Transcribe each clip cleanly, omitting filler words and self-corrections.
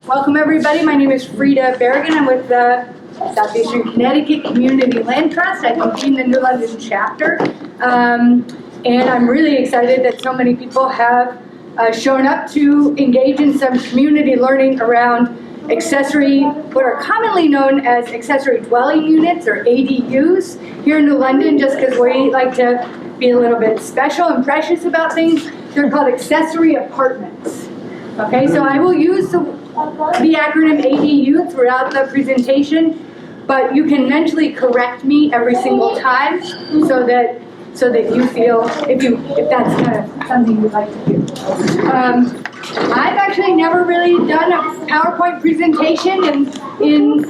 Welcome everybody, my name is Frida Berrigan. I'm with the Southeastern Connecticut Community Land Trust. I convene the New London chapter. And I'm really excited that so many people have shown up to engage in some community learning around what are commonly known as accessory dwelling units, or ADUs, here in New London, just because we like to be a little bit special and precious about things. They're called accessory apartments. Okay, so I will use the acronym ADU throughout the presentation, but you can mentally correct me every single time so that you feel if that's kind of something you'd like to do. I've actually never really done a PowerPoint presentation in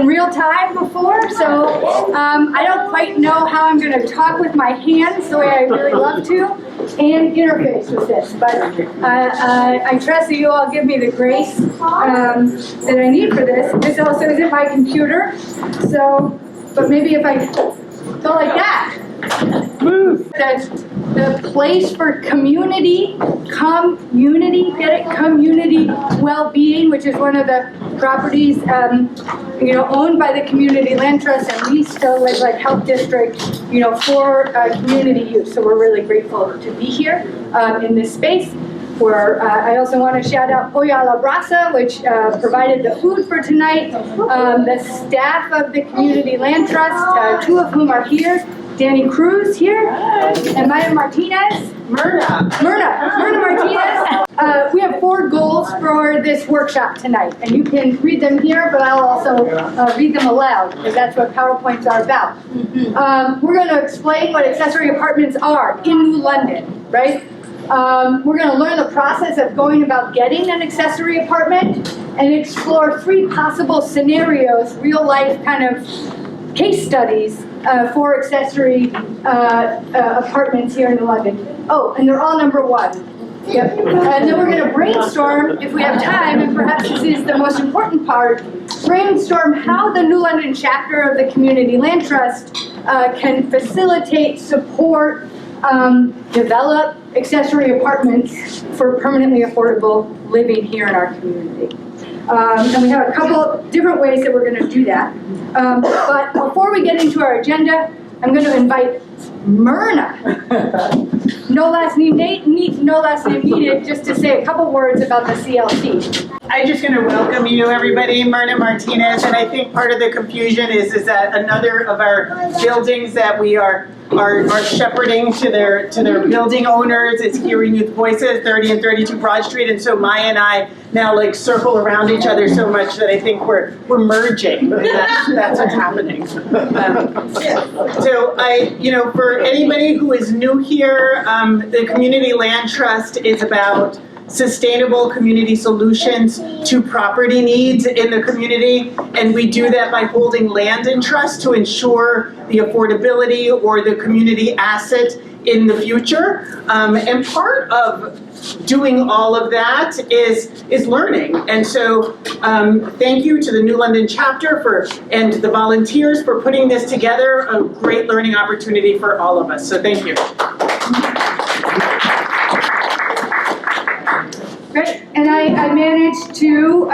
real time before, so I don't quite know how I'm going to talk with my hands the way I really love to and interface with this. But I trust that you all give me the grace that I need for this. This also isn't my computer, so but maybe if I go like that. Move. The place for community well-being, which is one of the properties owned by the Community Land Trust and leased to like Health District, for community use. So we're really grateful to be here in this space. Where I also want to shout out Pollo a la Brasa, which provided the food for tonight. The staff of the Community Land Trust, two of whom are here. Danny Cruz here, and Maya Martinez. Myrna Martinez. We have 4 goals for this workshop tonight, and you can read them here, but I'll also read them aloud, because that's what PowerPoints are about. We're going to explain what accessory apartments are in New London, right? We're going to learn the process of going about getting an accessory apartment and explore 3 possible scenarios, real-life kind of case studies for accessory apartments here in London. Oh, and they're all number 1. Yep. And then we're going to brainstorm, if we have time, and perhaps this is the most important part, brainstorm how the New London chapter of the Community Land Trust can facilitate, support, develop accessory apartments for permanently affordable living here in our community. And we have a couple different ways that we're going to do that. But before we get into our agenda, I'm going to invite Myrna, no last name needed, just to say a couple words about the CLT. I'm just going to welcome you, everybody. Myrna Martinez, and I think part of the confusion is that another of our buildings that we are shepherding to their building owners. It's Hearing Youth Voices, 30 and 32 Broad Street, and so Maya and I now circle around each other so much that I think we're merging. That's what's happening. So for anybody who is new here, the Community Land Trust is about sustainable community solutions to property needs in the community, and we do that by holding land in trust to ensure the affordability or the community asset in the future. And part of doing all of that is learning. And so thank you to the New London chapter and the volunteers for putting this together, a great learning opportunity for all of us. So thank you. Great, and I managed to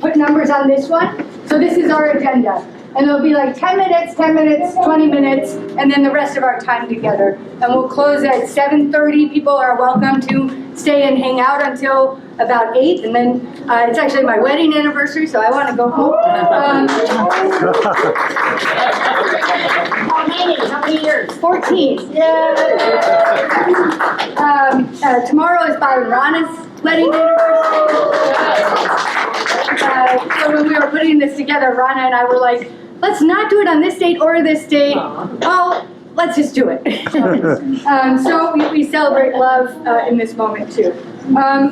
put numbers on this one. So this is our agenda. And it'll be like 10 minutes, 10 minutes, 20 minutes, and then the rest of our time together. And we'll close at 7:30. People are welcome to stay and hang out until about 8. And then it's actually my wedding anniversary, so I want to go home. How many years? 14. Yeah. Tomorrow is Bob and Rana's wedding anniversary. So when we were putting this together, Rana and I were like, let's not do it on this date or this date. Oh, let's just do it. So we celebrate love in this moment too.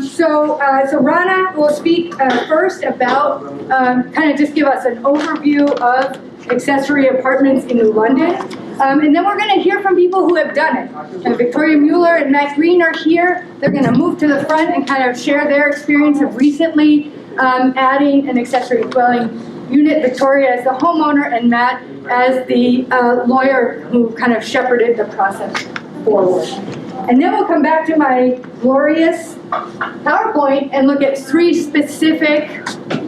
So Rana will speak first about kind of just give us an overview of accessory apartments in New London. And then we're going to hear from people who have done it. And Victoria Mueller and Matt Green are here. They're going to move to the front and kind of share their experience of recently adding an accessory dwelling unit. Victoria as the homeowner and Matt as the lawyer who kind of shepherded the process forward. And then we'll come back to my glorious PowerPoint and look at 3 specific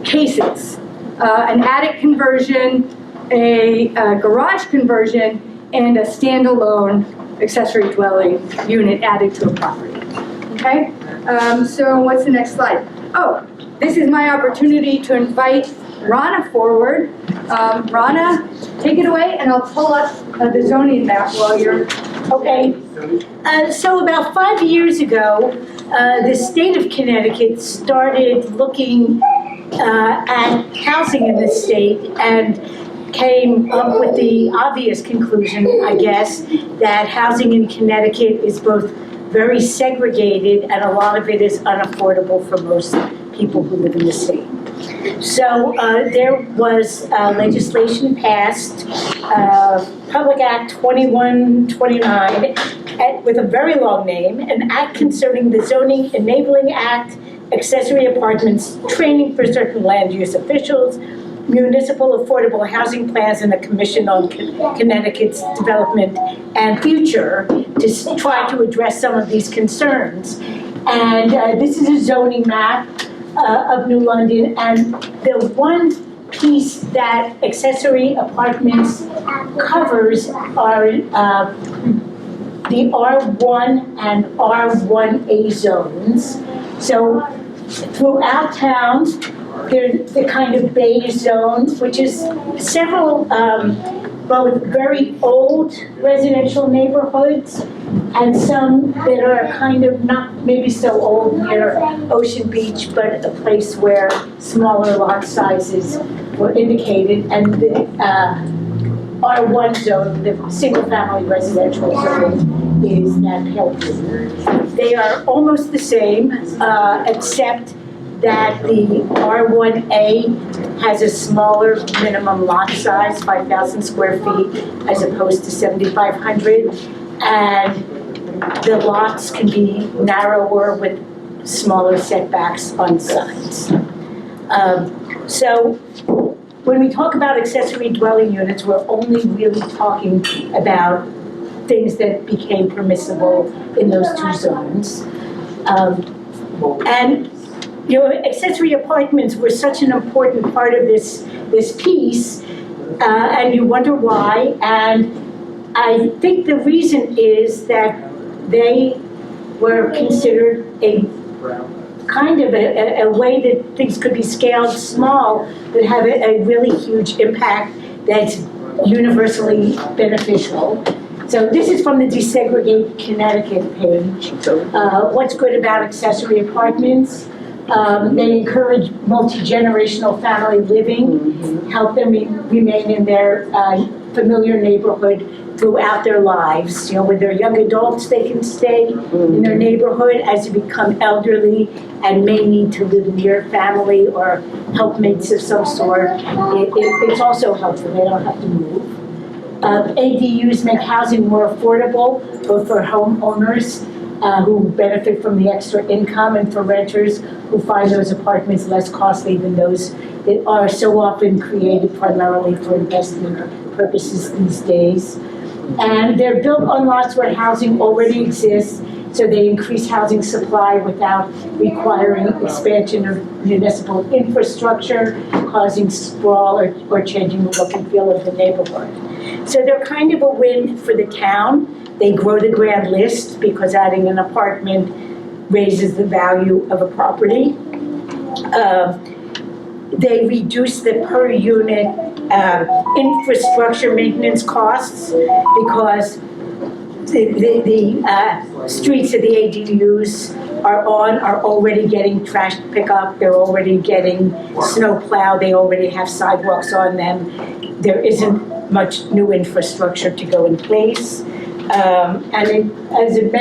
cases. An attic conversion, a garage conversion, and a standalone accessory dwelling unit added to a property. Okay? So what's the next slide? Oh, this is my opportunity to invite Rana forward. Rana, take it away, and I'll pull up the zoning map while you're... Okay. So about 5 years ago, the state of Connecticut started looking at housing in the state and came up with the obvious conclusion, I guess, that housing in Connecticut is both very segregated and a lot of it is unaffordable for most people who live in the state. So there was legislation passed, Public Act 2129, with a very long name, an act concerning the Zoning Enabling Act, Accessory Apartments, training for certain land use officials, municipal affordable housing plans, and the Commission on Connecticut's Development and Future to try to address some of these concerns. And this is a zoning map of New London, and the one piece that accessory apartments covers are the R1 and R1A zones. So throughout town, there's the kind of beige zones, which is several both very old residential neighborhoods and some that are kind of not maybe so old near Ocean Beach, but a place where smaller lot sizes were indicated. And the R1 zone, the single-family residential zone, is that pale blue. They are almost the same, except that the R1A has a smaller minimum lot size, 5,000 square feet, as opposed to 7,500, and the lots can be narrower with smaller setbacks on sides. So when we talk about accessory dwelling units, we're only really talking about things that became permissible in those 2 zones. And you know, accessory apartments were such an important part of this piece, and you wonder why. And I think the reason is that they were considered a kind of a way that things could be scaled small, but have a really huge impact that's universally beneficial. So this is from the Desegregate Connecticut page. What's good about accessory apartments? They encourage multi-generational family living, help them remain in their familiar neighborhood throughout their lives. You know, when they're young adults, they can stay in their neighborhood. As they become elderly and may need to live near family or helpmates of some sort, it's also helpful. They don't have to move. ADUs make housing more affordable, both for homeowners who benefit from the extra income and for renters who find those apartments less costly than those that are so often created primarily for investment purposes these days. And they're built on lots where housing already exists, so they increase housing supply without requiring expansion of municipal infrastructure, causing sprawl or changing the look and feel of the neighborhood. So they're kind of a win for the town. They grow the grand list because adding an apartment raises the value of a property. They reduce the per unit infrastructure maintenance costs because the streets that the ADUs are already getting trash pickup, they're already getting snow plow, they already have sidewalks on them. There isn't much new infrastructure to go in place. As it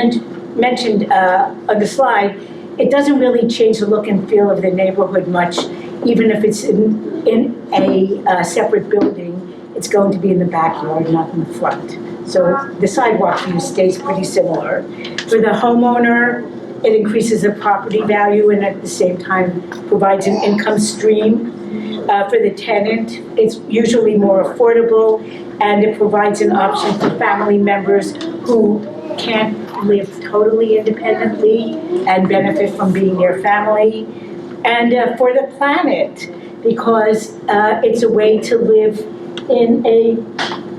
mentioned on the slide, it doesn't really change the look and feel of the neighborhood much, even if it's in a separate building. It's going to be in the backyard, not in the front. So the sidewalk view stays pretty similar. For the homeowner, it increases the property value and at the same time provides an income stream. For the tenant, it's usually more affordable, and it provides an option for family members who can't live totally independently and benefit from being near family. And for the planet, because it's a way to live in a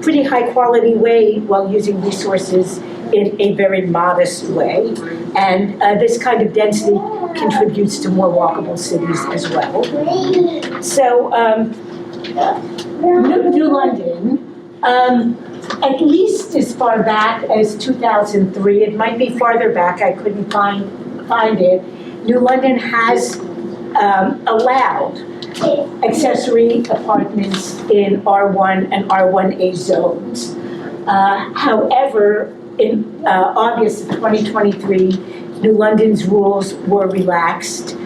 pretty high quality way while using resources in a very modest way. And this kind of density contributes to more walkable cities as well. So New London, at least as far back as 2003, it might be farther back, I couldn't find it, New London has allowed accessory apartments in R1 and R1A zones. However, in August of 2023, New London's rules were relaxed,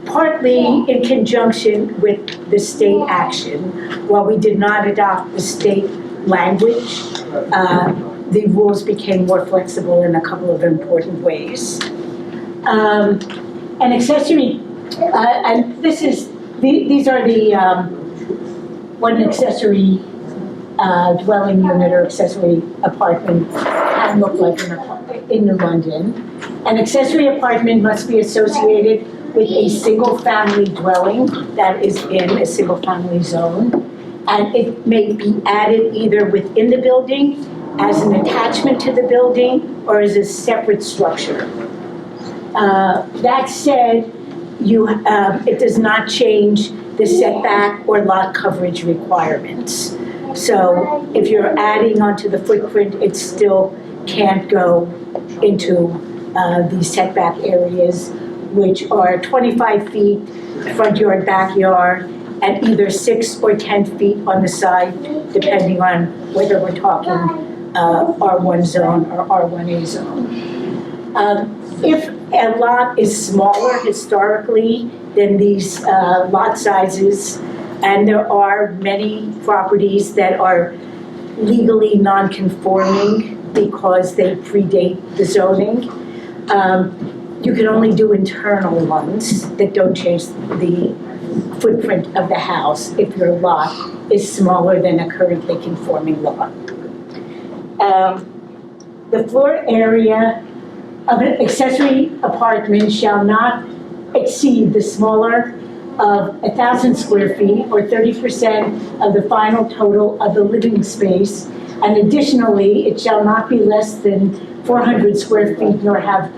partly in conjunction with the state action. While we did not adopt the state language, the rules became more flexible in a couple of important ways. An accessory, and these are the what an accessory dwelling unit or accessory apartment can look like in New London. An accessory apartment must be associated with a single-family dwelling that is in a single-family zone, and it may be added either within the building as an attachment to the building or as a separate structure. That said, it does not change the setback or lot coverage requirements. So if you're adding onto the footprint, it still can't go into the setback areas, which are 25 feet front yard, backyard, and either 6 or 10 feet on the side, depending on whether we're talking R1 zone or R1A zone. If a lot is smaller historically than these lot sizes, and there are many properties that are legally non-conforming because they predate the zoning, you can only do internal ones that don't change the footprint of the house if your lot is smaller than a currently conforming lot. The floor area of an accessory apartment shall not exceed the smaller of 1,000 square feet or 30% of the final total of the living space. And additionally, it shall not be less than 400 square feet nor have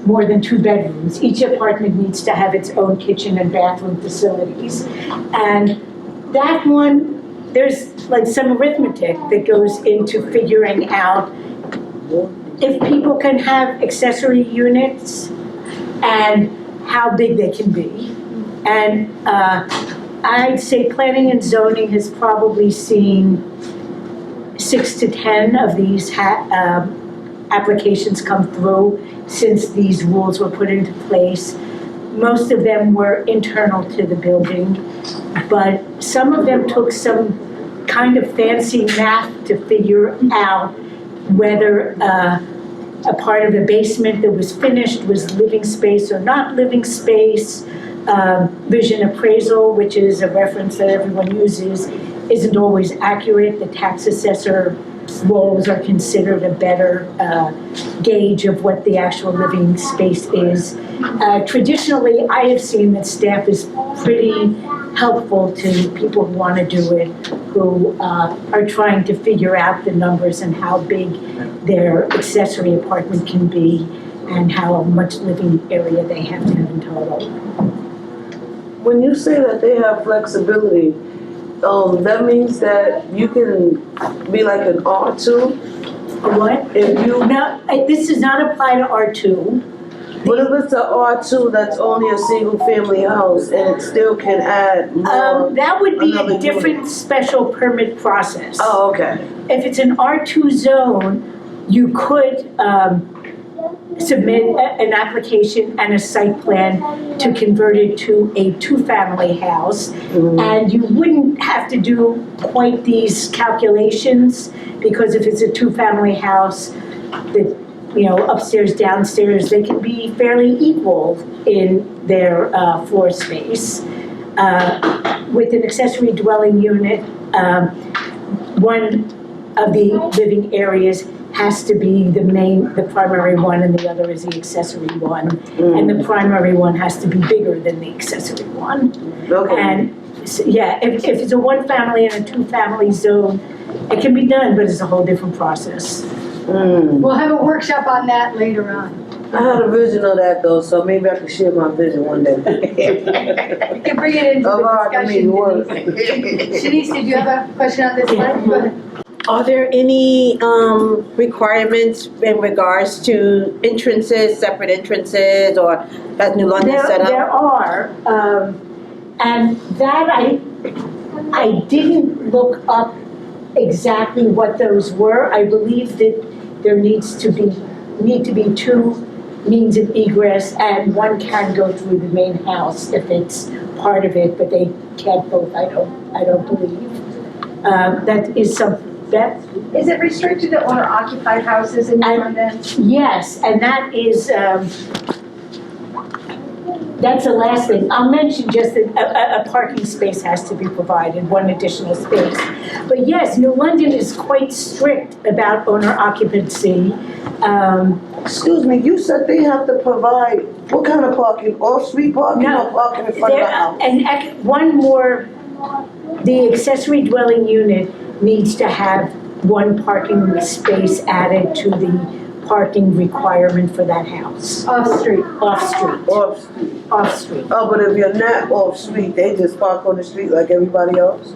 more than 2 bedrooms. Each apartment needs to have its own kitchen and bathroom facilities. And that one, there's like some arithmetic that goes into figuring out if people can have accessory units and how big they can be. And I'd say planning and zoning has probably seen 6 to 10 of these applications come through since these rules were put into place. Most of them were internal to the building, but some of them took some kind of fancy math to figure out whether a part of the basement that was finished was living space or not living space. Vision appraisal, which is a reference that everyone uses, isn't always accurate. The tax assessor roles are considered a better gauge of what the actual living space is. Traditionally, I have seen that staff is pretty helpful to people who want to do it, who are trying to figure out the numbers and how big their accessory apartment can be and how much living area they have to have in total. When you say that they have flexibility, that means that you can be like an R2? What? If you, No, this does not apply to R2. what if it's an R2 that's only a single family house and it still can add more? That would be another a different unit? special permit process. Oh, okay. If it's an R2 zone, you could submit an application and a site plan to convert it to a 2-family house. Mm-hmm. And you wouldn't have to do quite these calculations, because if it's a 2-family house, upstairs, downstairs, they can be fairly equal in their floor space. With an accessory dwelling unit, one of the living areas has to be the primary one, and the other is the accessory one. And the primary one has to be bigger than the accessory one. Okay. And, yeah, if it's a one family and a two family zone, it can be done, but it's a whole different process. We'll have a workshop on that later on. I had a vision of that though, so maybe I can share my vision one day. We can bring it into Of how the I can make it work. discussion. Denise, did you have a question on this slide? Go ahead. Are there any requirements in regards to entrances, separate entrances, or has New London set up? There are, and that I didn't look up exactly what those were. I believe that there need to be two means of egress, and one can go through the main house if it's part of it, but they can't both, I don't believe. That is something. Is it restricted to owner-occupied houses in London? Yes, and that is, that's the last thing. I'll mention just that a parking space has to be provided, one additional space. But yes, New London is quite strict about owner occupancy. Excuse me, you said they have to provide, what kind of parking? Off-street parking or parking in front of the house? And one more, the accessory dwelling unit needs to have one parking space added to the parking requirement for that house. Off-street. Off-street. Off-street. Off-street. Oh, but if you're not off-street, they just park on the street like everybody else?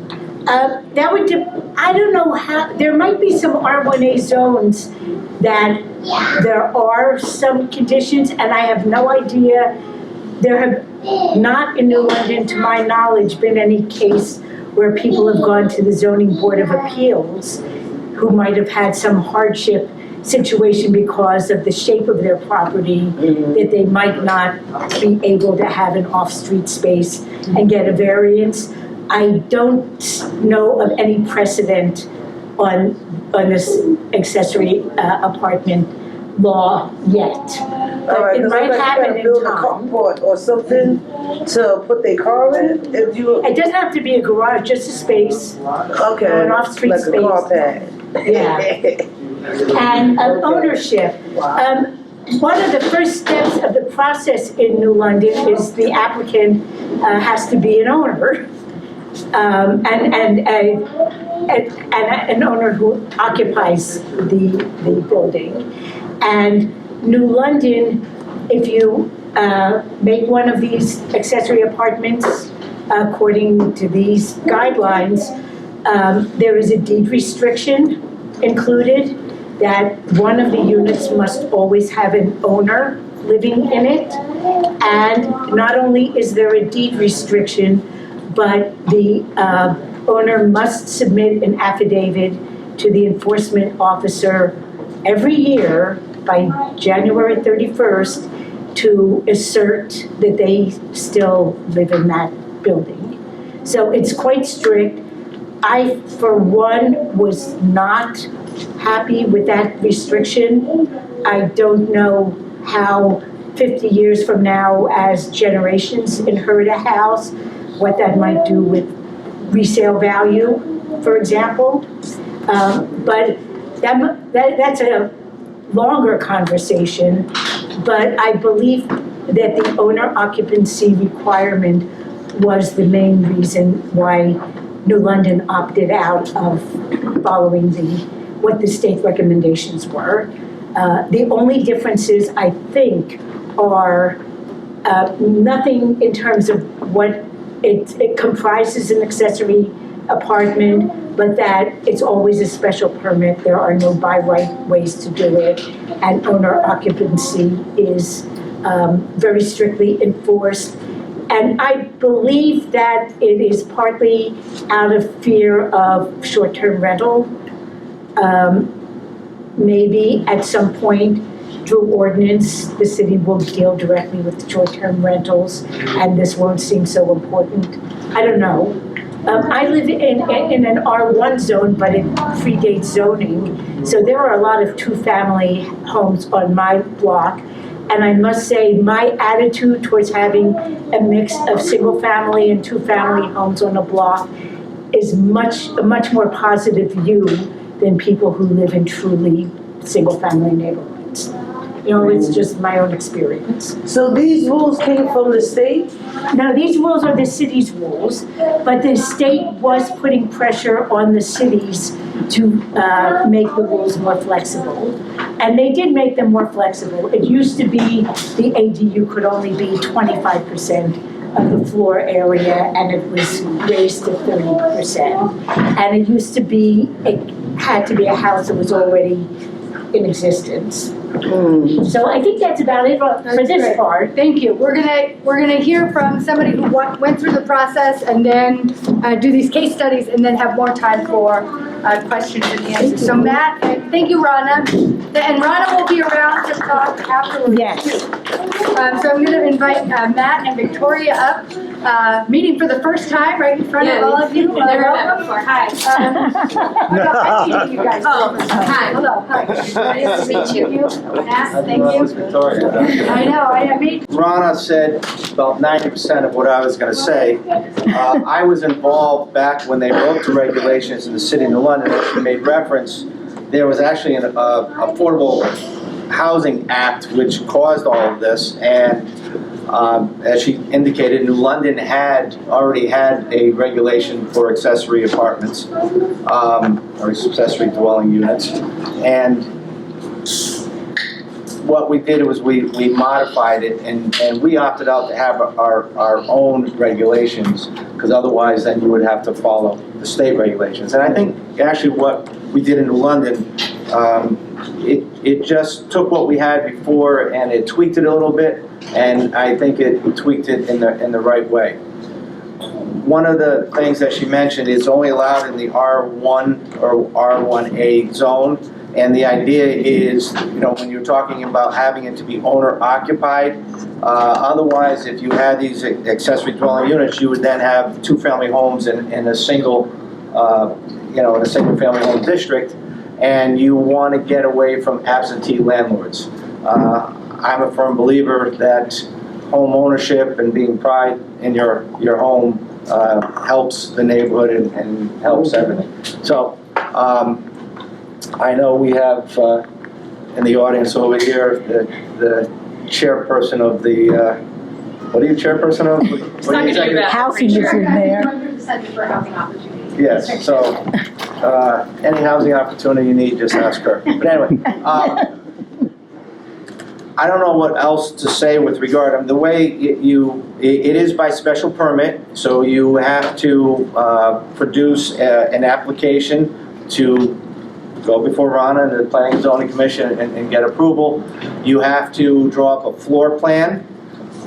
That would, I don't know how, there might be some R1A zones that there are some conditions, and I have no idea. There have not in New London, to my knowledge, been any case where people have gone to the Zoning Board of Appeals who might have had some hardship situation because of the shape of their property, that they might not be able to have an off-street space and get a variance. I don't know of any precedent on this accessory apartment law yet. All right, It might happen in build a time. carport or something to put their car in, if you, It doesn't have to be a garage, just a space. okay, An off-street like a space. car pad. Yeah. And ownership. One of the first steps of the process in New London is the applicant has to be an owner. And an owner who occupies the building. And New London, if you make one of these accessory apartments according to these guidelines, there is a deed restriction included that one of the units must always have an owner living in it. And not only is there a deed restriction, but the owner must submit an affidavit to the enforcement officer every year by January 31st to assert that they still live in that building. So it's quite strict. I, for one, was not happy with that restriction. I don't know how 50 years from now, as generations inherit a house, what that might do with resale value, for example. But that's a longer conversation. But I believe that the owner occupancy requirement was the main reason why New London opted out of following what the state recommendations were. The only differences, I think, are nothing in terms of what it comprises an accessory apartment, but that it's always a special permit. There are no by right ways to do it, and owner occupancy is very strictly enforced. And I believe that it is partly out of fear of short-term rental. Maybe at some point through ordinance, the city will deal directly with short-term rentals, and this won't seem so important. I don't know. I live in an R1 zone, but it predates zoning. So there are a lot of two-family homes on my block. And I must say, my attitude towards having a mix of single-family and two-family homes on a block is a much more positive view than people who live in truly single-family neighborhoods. You know, it's just my own experience. So these rules came from the state? Now, these rules are the city's rules, but the state was putting pressure on the cities to make the rules more flexible. And they did make them more flexible. It used to be the ADU could only be 25% of the floor area, and it was raised to 30%. And it used to be, it had to be a house that was already in existence. So I think that's about it for this part. Thank you. We're gonna hear from somebody who went through the process and then do these case studies and then have more time for questions and answers. So Matt, thank you, Rana. And Rana will be around to talk afterwards. Yes. Too. So I'm gonna invite Matt and Victoria up, meeting for the first time right in front of all of you. Never met before. Hi. I'm meeting you guys. Oh, hi. Hello, hi. Nice to meet you. Thank you. Victoria. I know, I mean. Rana said about 90% of what I was going to say. I was involved back when they wrote the regulations in the city of New London, as she made reference. There was actually an Affordable Housing Act which caused all of this, and as she indicated, New London had already had a regulation for accessory apartments, or accessory dwelling units, and what we did was we modified it, and we opted out to have our own regulations, because otherwise then you would have to follow the state regulations. And I think actually what we did in New London, it just took what we had before and it tweaked it a little bit, and I think it tweaked it in the right way. One of the things that she mentioned is only allowed in the R1 or R1A zone. And the idea is, you know, when you're talking about having it to be owner occupied, otherwise if you had these accessory dwelling units, you would then have two-family homes in a single, in a single family home district, and you want to get away from absentee landlords. I'm a firm believer that home ownership and being pride in your home helps the neighborhood and helps everything. So, I know we have in the audience over here the chairperson of the, what are you chairperson of? What are you executive? Housing is in there. Center for Housing Opportunities. Yes, so any housing opportunity you need, just ask her. But anyway, I don't know what else to say with regard. I mean, the way it is by special permit, so you have to produce an application to go before Rana and the Planning and Zoning Commission and get approval. You have to draw up a floor plan.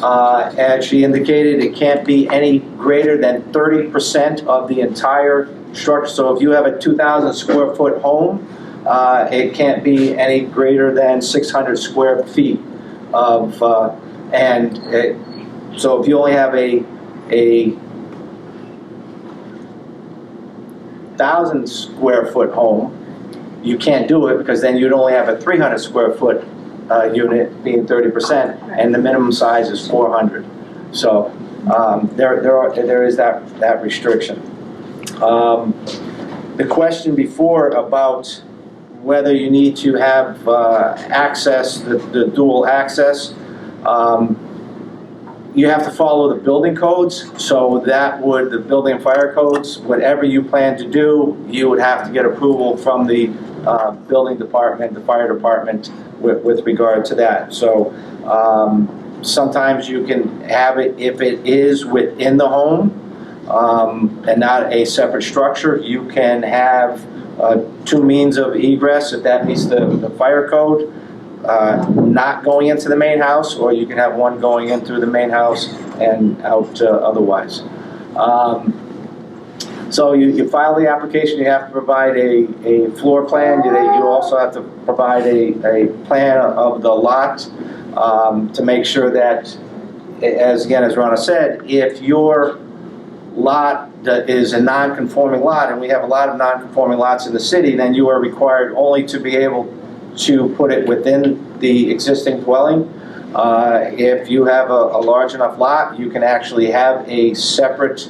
As she indicated, it can't be any greater than 30% of the entire structure. So if you have a 2,000 square foot home, it can't be any greater than 600 square feet of, so if you only have a 1,000 square foot home, you can't do it, because then you'd only have a 300 square foot unit being 30%, and the minimum size is 400. So there is that restriction. The question before about whether you need to have access, the dual access, you have to follow the building codes. So that would, the building and fire codes, whatever you plan to do, you would have to get approval from the building department, the fire department, with regard to that. So sometimes you can have it if it is within the home and not a separate structure. You can have two means of egress if that meets the fire code, not going into the main house, or you can have one going in through the main house and out otherwise. So you file the application, you have to provide a floor plan, you also have to provide a plan of the lot to make sure that, as Rana said, if your lot that is a non-conforming lot, and we have a lot of non-conforming lots in the city, then you are required only to be able to put it within the existing dwelling. If you have a large enough lot, you can actually have a separate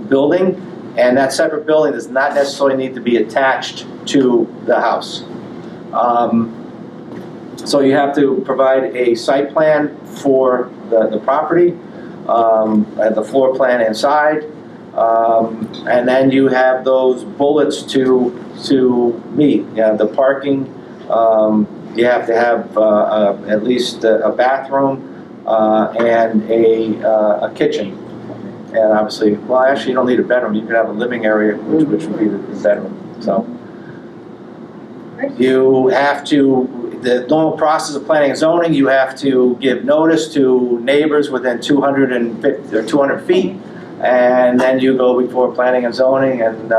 building, and that separate building does not necessarily need to be attached to the house. So you have to provide a site plan for the property, and the floor plan inside, and then you have those bullets to meet. You have the parking, you have to have at least a bathroom and a kitchen. And obviously, well, actually, you don't need a bedroom. You could have a living area, which would be the bedroom. So you have to, the normal process of planning and zoning, you have to give notice to neighbors within 250 or 200 feet, and then you go before planning and zoning, and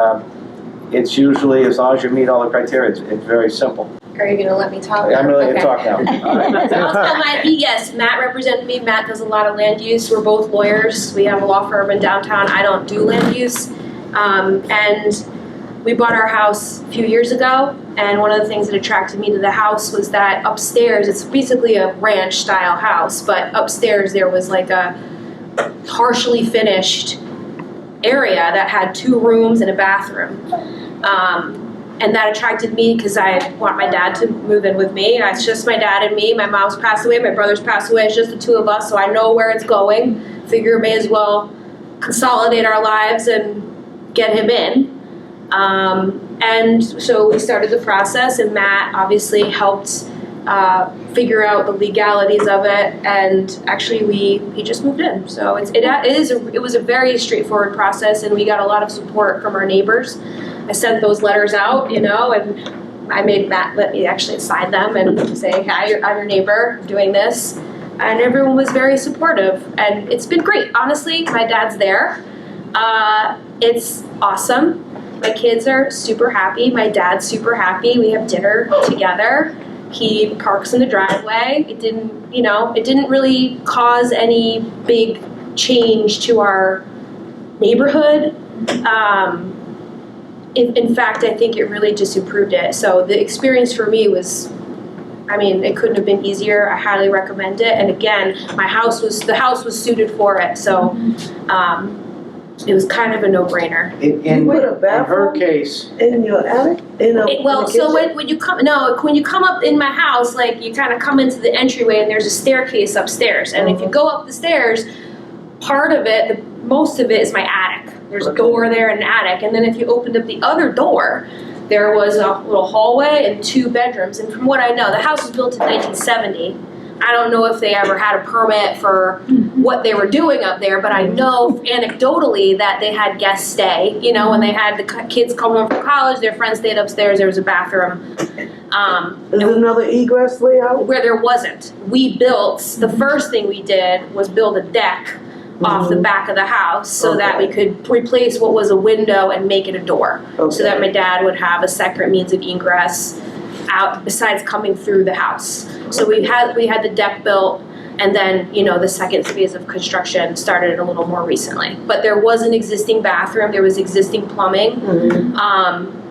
it's usually, as long as you meet all the criteria, it's very simple. Are you gonna let me talk? I'm gonna let you Okay. talk now. All right. So yes, Matt represented me. Matt does a lot of land use. We're both lawyers. We have a law firm in downtown. I don't do land use. And we bought our house a few years ago, and one of the things that attracted me to the house was that upstairs, it's basically a ranch style house, but upstairs there was like a partially finished area that had 2 rooms and a bathroom. And that attracted me because I want my dad to move in with me. It's just my dad and me. My mom's passed away, my brother's passed away. It's just the 2 of us, so I know where it's going. Figure may as well consolidate our lives and get him in. And so we started the process, and Matt obviously helped figure out the legalities of it, and actually he just moved in. So it was a very straightforward process, and we got a lot of support from our neighbors. I sent those letters out, and I made Matt let me actually sign them and say, "Hi, I'm your neighbor doing this," and everyone was very supportive, and it's been great. Honestly, my dad's there. It's awesome. My kids are super happy. My dad's super happy. We have dinner together. He parks in the driveway. It didn't really cause any big change to our neighborhood. In fact, I think it really just improved it. So the experience for me was, it couldn't have been easier. I highly recommend it. And again, the house was suited for it. So it was kind of a no-brainer. In her case, In your attic? So when you come up in my house, like you kind of come into the entryway and there's a staircase upstairs. And if you go up the stairs, most of it is my attic. There's a door there and an attic. And then if you opened up the other door, there was a little hallway and 2 bedrooms. And from what I know, the house was built in 1970. I don't know if they ever had a permit for what they were doing up there, but I know anecdotally that they had guests stay. When they had the kids coming over from college, their friends stayed upstairs, there was a bathroom. Is there another egress layout? Where there wasn't. The first thing we did was build a deck off the back of the house so that we could replace what was a window and make it a door. So that my dad would have a separate means of egress out besides coming through the house. So we had the deck built, and then the second phase of construction started a little more recently. But there was an existing bathroom, there was existing plumbing.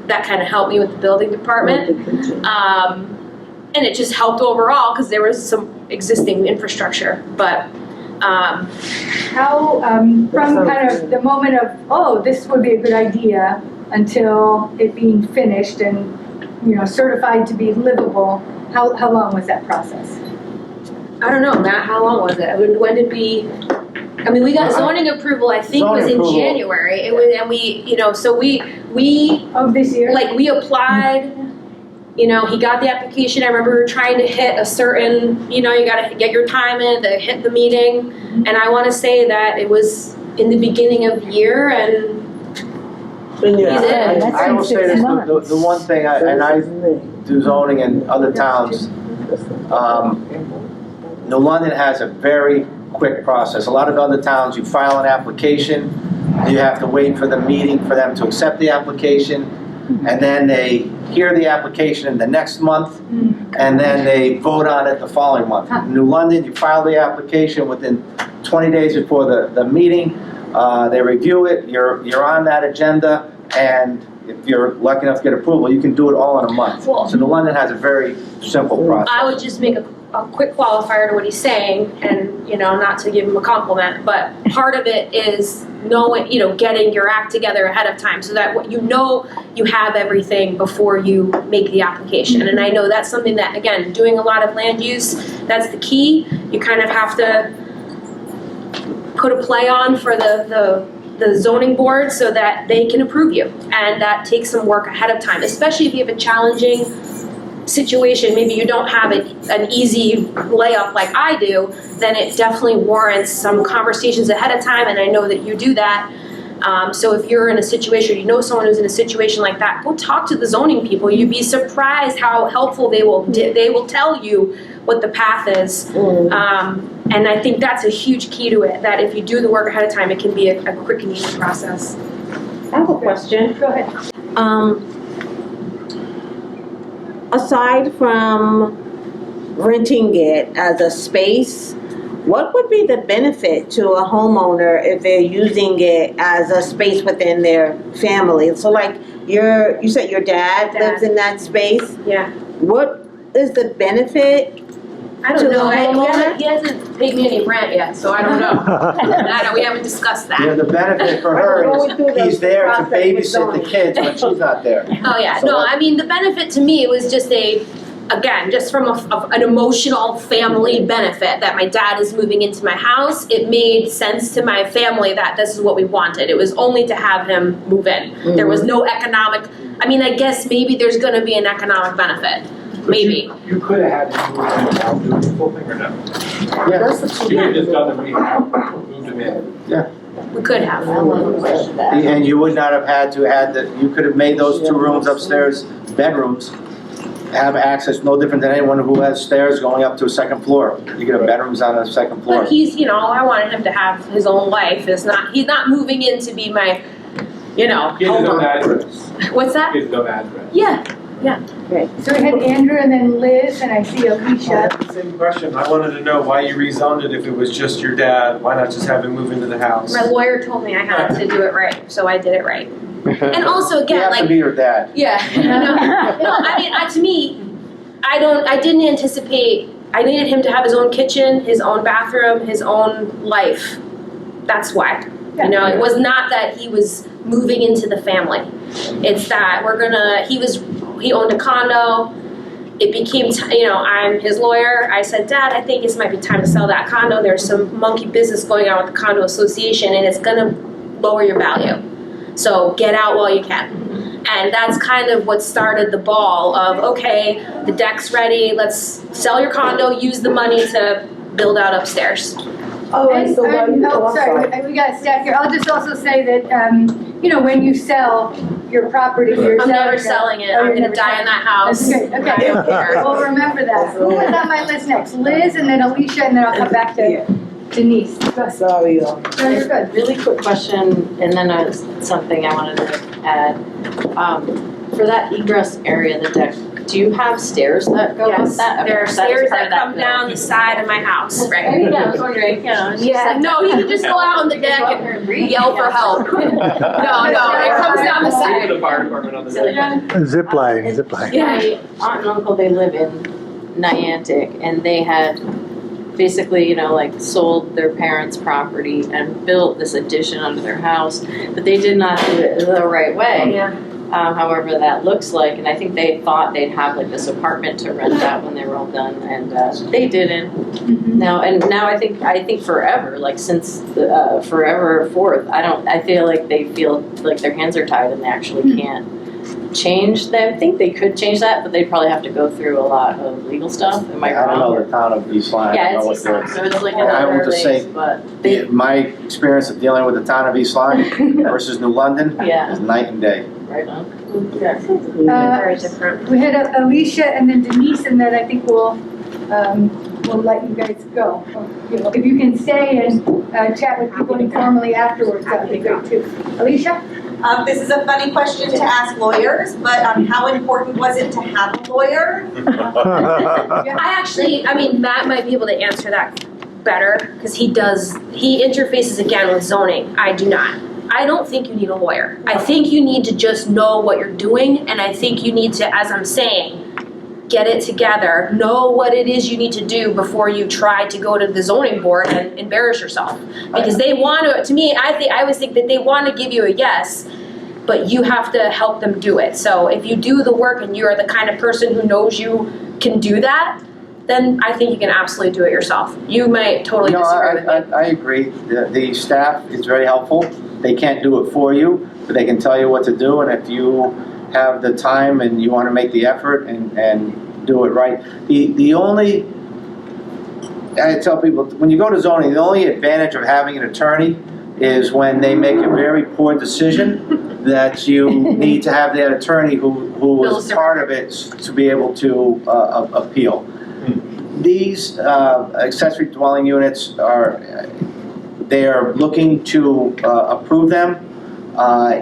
That kind of helped me with the building department. And it just helped overall because there was some existing infrastructure. But How, from kind of the moment of, this would be a good idea, until it being finished and, certified to be livable, how long was that process? I don't know, Matt, how long was it? When did we we got zoning approval, I think was in January. It was, and we Of this year? like we applied, he got the application. I remember we were trying to hit a certain, you gotta get your time in to hit the meeting. And I wanna say that it was in the beginning of the year, and I will say this, the one thing, I do zoning in other towns, New London has a very quick process. A lot of other towns, you file an application, you have to wait for the meeting for them to accept the application, and then they hear the application in the next month, and then they vote on it the following month. In New London, you file the application within 20 days before the meeting, they review it, you're on that agenda, and if you're lucky enough to get approval, you can do it all in a month. Well, So New London has a very simple process. I would just make a a quick qualifier to what he's saying, and, you know, not to give him a compliment, but part of it is knowing, you know, getting your act together ahead of time so that what you know you have everything before you make the application. And I know that's something that, again, doing a lot of land use, that's the key. You kind of have to put a play on for the zoning board so that they can approve you. And that takes some work ahead of time, especially if you have a challenging situation, maybe you don't have an easy layup like I do, then it definitely warrants some conversations ahead of time, and I know that you do that. So if you're in a situation, you know someone who's in a situation like that, go talk to the zoning people. You'd be surprised how helpful they will tell you what the path is. And I think that's a huge key to it, that if you do the work ahead of time, it can be a quick and easy process. I have a question. Go ahead. Aside from renting it as a space, what would be the benefit to a homeowner if they're using it as a space within their family? So like you said your dad lives in that space. Yeah. What is the benefit? I To don't the know. homeowner? He hasn't paid me any rent yet, so I don't know. We haven't discussed Yeah, that. the benefit for her Going through is the he's there to process with babysit the zoning. kids when she's not there. Oh, yeah. So No, what- I mean, the benefit to me was just again, just from an emotional family benefit that my dad is moving into my house. It made sense to my family that this is what we wanted. It was only to have him move in. There was no economic, I mean, I guess maybe there's gonna be an economic benefit. Maybe. You could have had him move in without doing the full thing or no? Yeah, You could have just done the rehab, moved him in. We could have. and you would not have had to you could have made those 2 rooms upstairs bedrooms, have access, no different than anyone who has stairs going up to a 2nd floor. You could have bedrooms on the 2nd floor. But he's, you know, I wanted him to have his own life. He's not moving in to be my, you know. He has his own address. What's that? He has his own address. Yeah. So we had Andrew and then Liz, and I see Alicia. Same question. I wanted to know why you rezoned it if it was just your dad. Why not just have him move into the house? My lawyer told me I had to do it right, so I did it right. And also, You again, have to like, be your dad. yeah, no, I mean, to me, I didn't anticipate, I needed him to have his own kitchen, his own bathroom, his own life. That's why. You know, it was not that he was moving into the family. It's that he owned a condo. It became, I'm his lawyer. I said, Dad, I think it might be time to sell that condo. There's some monkey business going on with the condo association, and it's gonna lower your value. So get out while you can. And that's kind of what started the ball of, okay, the deck's ready, let's sell your condo, use the money to build out upstairs. All right, so while you, Oh, sorry, we got a stack here. I'll just also say that, when you sell your property, you're I'm never selling selling it, I'm gonna die in that house. That's good, I don't okay. care. We'll remember that. Who was on my list next? Liz, and then Alicia, and then I'll come back to Denise. Go ahead. sorry, No, you're good. Really quick question, and then something I wanted to add. For that egress area, the deck, do you have stairs that go up Yes, that? Okay, there are so stairs part that of that come bill. down the side of my house, right? Yeah, I was wondering, Yeah, no, you can just go out on the deck and yell for help. No, it comes down the Go to side. the fire department on the day. Zip line. My aunt and uncle, they live in Niantic, and they had basically, sold their parents' property and built this addition under their house, but they did not do it the right way. Yeah. However that looks like, and I think they thought they'd have this apartment to rent out when they were all done, and they didn't. Now I think forever, since forever forth, I feel like they feel like their hands are tied and they actually can't change that. I think they could change that, but they'd probably have to go through a lot of legal stuff. Am I I don't wrong? know the town of East Lyme. I Yeah, don't know it's what East Lyme, so it's I another will just base, say, but they, my experience of dealing with the town of East Lyme versus New London yeah, is night and day. right on. Very different. We had Alicia and then Denise, and then I think we'll let you guys go. If you can stay and chat with people informally afterwards, that would be great too. Alicia? This is a funny question to ask lawyers, but how important was it to have a lawyer? Matt might be able to answer that better, because he interfaces again with zoning. I do not. I don't think you need a lawyer. I think you need to just know what you're doing, and I think you need to, as I'm saying, get it together, know what it is you need to do before you try to go to the zoning board and embarrass yourself. Because they want to me, I always think that they want to give you a yes, but you have to help them do it. So if you do the work and you're the kind of person who knows you can do that, then I think you can absolutely do it yourself. You might totally disagree with me. I agree. The staff is very helpful. They can't do it for you, but they can tell you what to do, and if you have the time and you want to make the effort and do it right. The only, I tell people, when you go to zoning, the only advantage of having an attorney is when they make a very poor decision that you need to have that attorney who is part of it to be able to appeal. These accessory dwelling units they are looking to approve them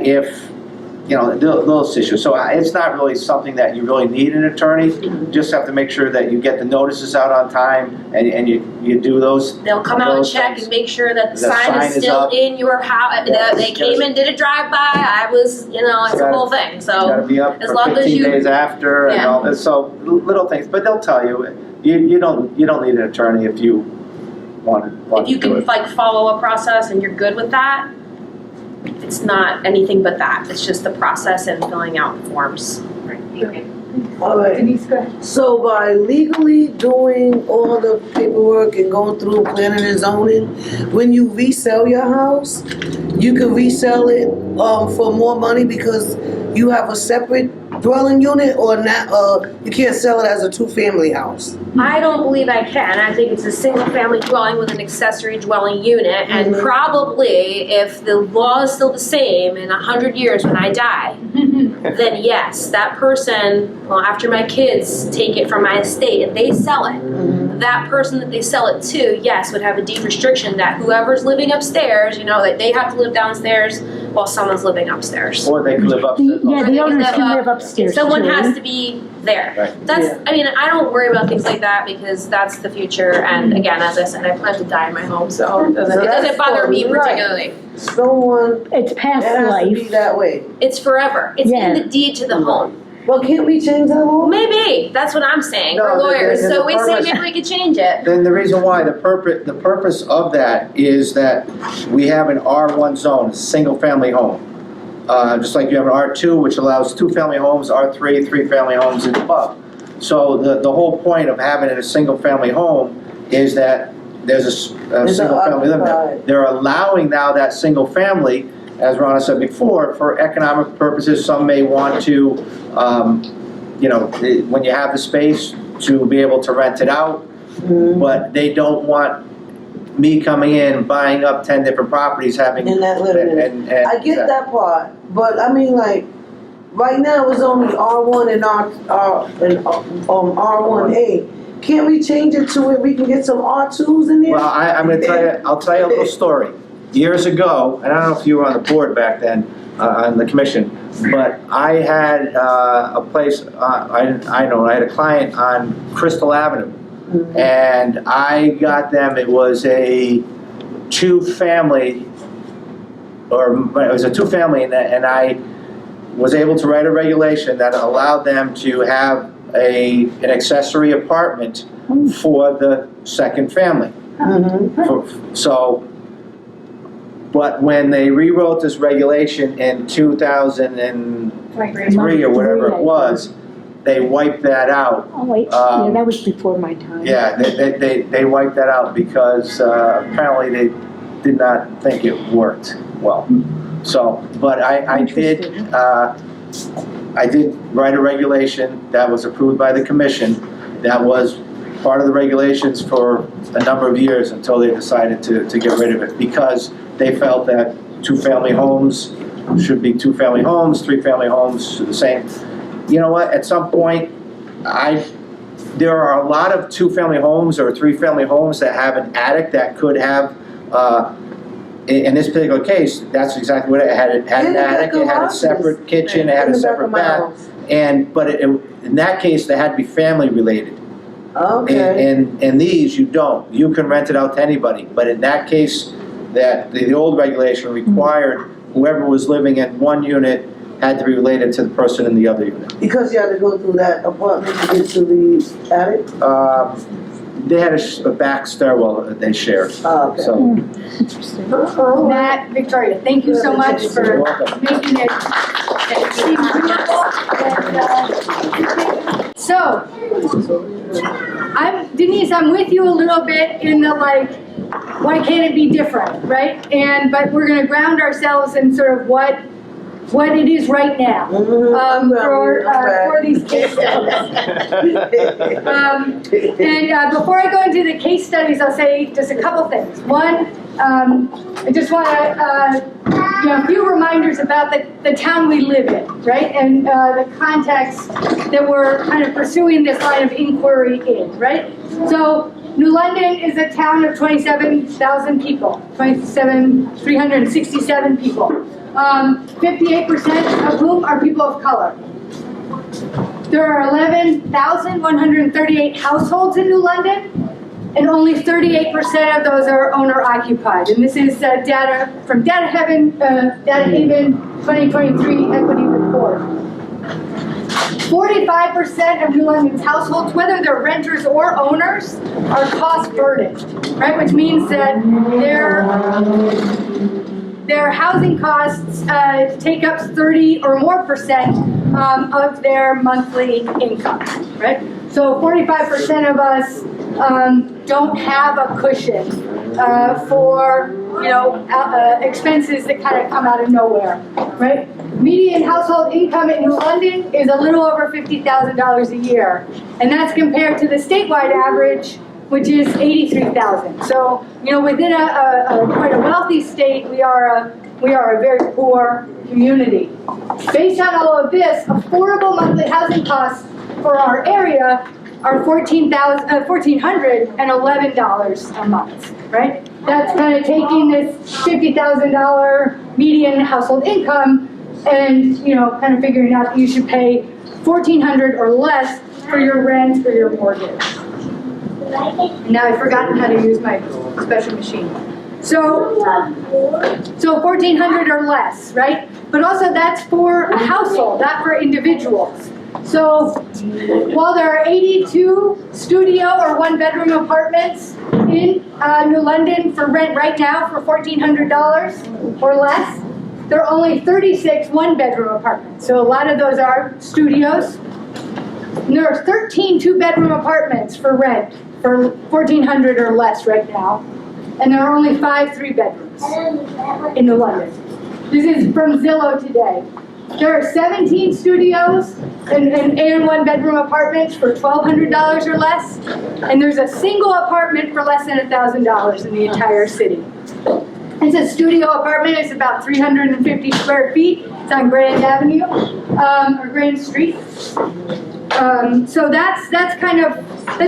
if, those issues. So it's not really something that you really need an attorney. You just have to make sure that you get the notices out on time and you do those. They'll come out and those check things. and make sure that the The sign is sign is still up. in your house. Yes, They came and did a drive-by. I was, it's a whole thing. It's got to So be up as for long as 15 you, days after and Yeah. all this. So little things, but they'll tell you. You don't need an attorney if you want if you to do can it. like follow a process and you're good with that, it's not anything but that. It's just the process and filling out forms. All right. Denise, go ahead. So by legally doing all the paperwork and going through planning and zoning, when you resell your house, you can resell it for more money because you have a separate dwelling unit, or not? You can't sell it as a two-family house. I don't believe I can. I think it's a single-family dwelling with an accessory dwelling unit, and probably if the law is still the same in 100 years when I die, then yes, that person, well, after my kids take it from my estate and they sell it, that person that they sell it to, yes, would have a deed restriction that whoever's living upstairs, that they have to live downstairs while someone's living upstairs. Or they can live upstairs. Yeah, the Or they owners live can up- live upstairs too. Someone has to be there. Right. That's, Yeah. I don't worry about things like that because that's the future. And again, as I said, I plan to die in my home, so it doesn't that's bother me right. particularly. Someone, It's past it has to be life. that way. It's forever. It's Yeah. in the deed to the home. Well, can't we change that law? Maybe, that's what I'm saying. No, We're lawyers, the so we say purpose- maybe we could change it. Then the reason why, the purpose of that is that we have an R1 zone, a single-family home. Just like you have an R2, which allows two-family homes, R3, three-family homes and above. So the whole point of having it a single-family home is that there's a single-family living there. occupied. They're allowing now that single-family, as Ronna said before, for economic purposes. Some may want to, when you have the space, to be able to rent it out, but they don't want me coming in, buying up 10 different properties, having. In that living in it. and I get that part, but I mean, like, right now it's only R1 and R1A. Can't we change it to where we can get some R2s in there? Well, I'm gonna tell you, I'll tell you a little story. Years ago, and I don't know if you were on the board back then, on the commission, but I had a place, I had a client on Crystal Avenue. And I got them, it was a two-family, and I was able to write a regulation that allowed them to have an accessory apartment for the second family. But when they rewrote this regulation in 2003 or whatever it was, they wiped that out. Oh, wait, yeah, that was before my time. Yeah, they wiped that out because apparently they did not think it worked well. So, but I did write a regulation that was approved by the commission that was part of the regulations for a number of years until they decided to get rid of it because they felt that two-family homes should be two-family homes, three-family homes the same. You know what, at some point, there are a lot of two-family homes or three-family homes that have an attic that could have, in this particular case, that's exactly what it had. It had an attic, it had a separate kitchen, it had a separate bath. But in that case, they had to be family related. Okay. In these, you don't. You can rent it out to anybody. But in that case, that the old regulation required whoever was living in one unit had to be related to the person in the other unit. Because you had to go through that apartment to get to the attic? They had a back stairwell that they shared, Oh, okay. so. Matt, Victoria, thank you so much for You're welcome. making it seem doable. And, so, Denise, I'm with you a little bit in the like, why can't it be different, right? But we're gonna ground ourselves in sort of what it is right now for these case studies. Before I go into the case studies, I'll say just a couple things. One, I just want to, a few reminders about the town we live in, right? And the context that we're kind of pursuing this line of inquiry in, right? So New London is a town of 27,000 people, 367 people. 58% of whom are people of color. There are 11,138 households in New London, and only 38% of those are owner-occupied. And this is data from Data Haven 2023 Equity Report. 45% of New London's households, whether they're renters or owners, are cost burdened, right? Which means that their housing costs take up 30 or more percent of their monthly income, right? So 45% of us don't have a cushion for expenses that kind of come out of nowhere, right? Median household income in New London is a little over $50,000 a year, and that's compared to the statewide average, which is $83,000. So, within quite a wealthy state, we are a very poor community. Based on all of this, affordable monthly housing costs for our area are $1,411 a month, right? That's kind of taking this $50,000 median household income and, kind of figuring out that you should pay $1,400 or less for your rent or your mortgage. Now I've forgotten how to use my special machine. So $1,400 or less, right? But also that's for a household, not for individuals. So while there are 82 studio or one-bedroom apartments in New London for rent right now for $1,400 or less, there are only 36 one-bedroom apartments. So a lot of those are studios. And there are 13 two-bedroom apartments for rent for $1,400 or less right now. And there are only 5 3-bedrooms in New London. This is from Zillow today. There are 17 studios and one-bedroom apartments for $1,200 or less. And there's a single apartment for less than $1,000 in the entire city. It's a studio apartment. It's about 350 square feet. It's on Grand Avenue, or Grand Street. So that's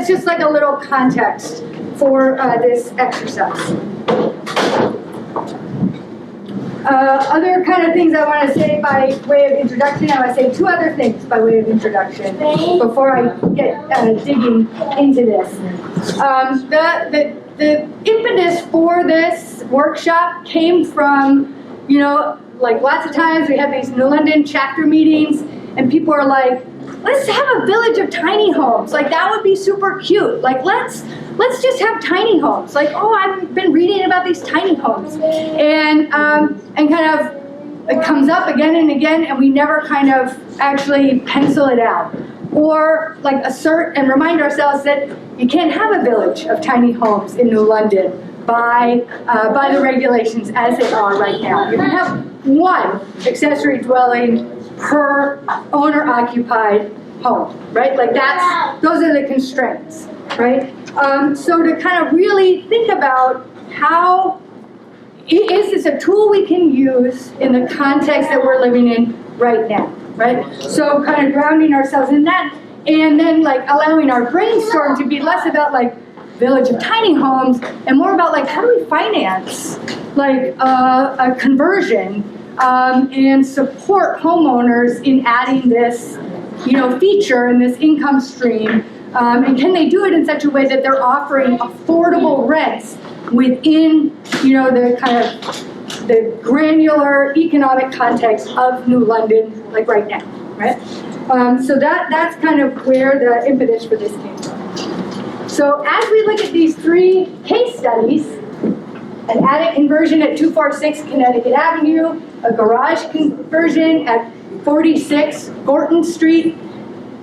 just like a little context for this exercise. Other kind of things I want to say by way of introduction. I want to say 2 other things by way of introduction before I get digging into this. The impetus for this workshop came from, like lots of times we have these New London chapter meetings and people are like, let's have a village of tiny homes. Like that would be super cute. Like let's just have tiny homes. Like, oh, I've been reading about these tiny homes. And kind of it comes up again and again and we never kind of actually pencil it out. Or like assert and remind ourselves that you can't have a village of tiny homes in New London by the regulations as they are right now. You can have 1 accessory dwelling per owner-occupied home, right? Like those are the constraints, right? So to kind of really think about how, is this a tool we can use in the context that we're living in right now, right? So kind of grounding ourselves in that and then like allowing our brainstorm to be less about like village of tiny homes and more about like how do we finance like a conversion and support homeowners in adding this, feature and this income stream, and can they do it in such a way that they're offering affordable rents within, the kind of the granular economic context of New London, like right now, right? So that's kind of where the impetus for this came from. So as we look at these three case studies, an attic conversion at 246 Connecticut Avenue, a garage conversion at 46 Gorton Street,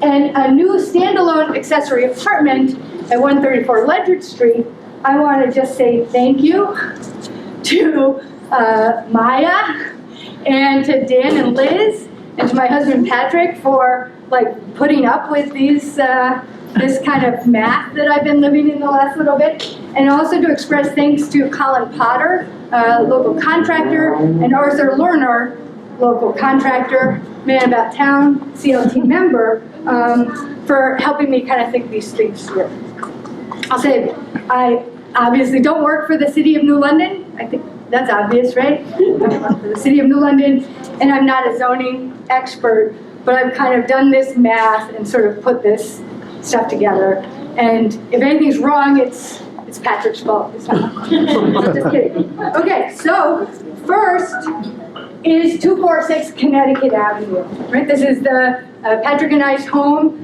and a new standalone accessory apartment at 134 Ledgard Street, I want to just say thank you to Maya and to Dan and Liz and to my husband Patrick for like putting up with these this kind of math that I've been living in the last little bit, and also to express thanks to Colin Potter, local contractor, and Arthur Lerner, local contractor, man about town, CLT member, for helping me kind of think these things through. I'll say, I obviously don't work for the City of New London. I think that's obvious, right? I work for the City of New London, and I'm not a zoning expert, but I've kind of done this math and sort of put this stuff together. And if anything's wrong, it's Patrick's fault. It's not. Just kidding. Okay, so first is 246 Connecticut Avenue. Right, this is the Patrick and I's home.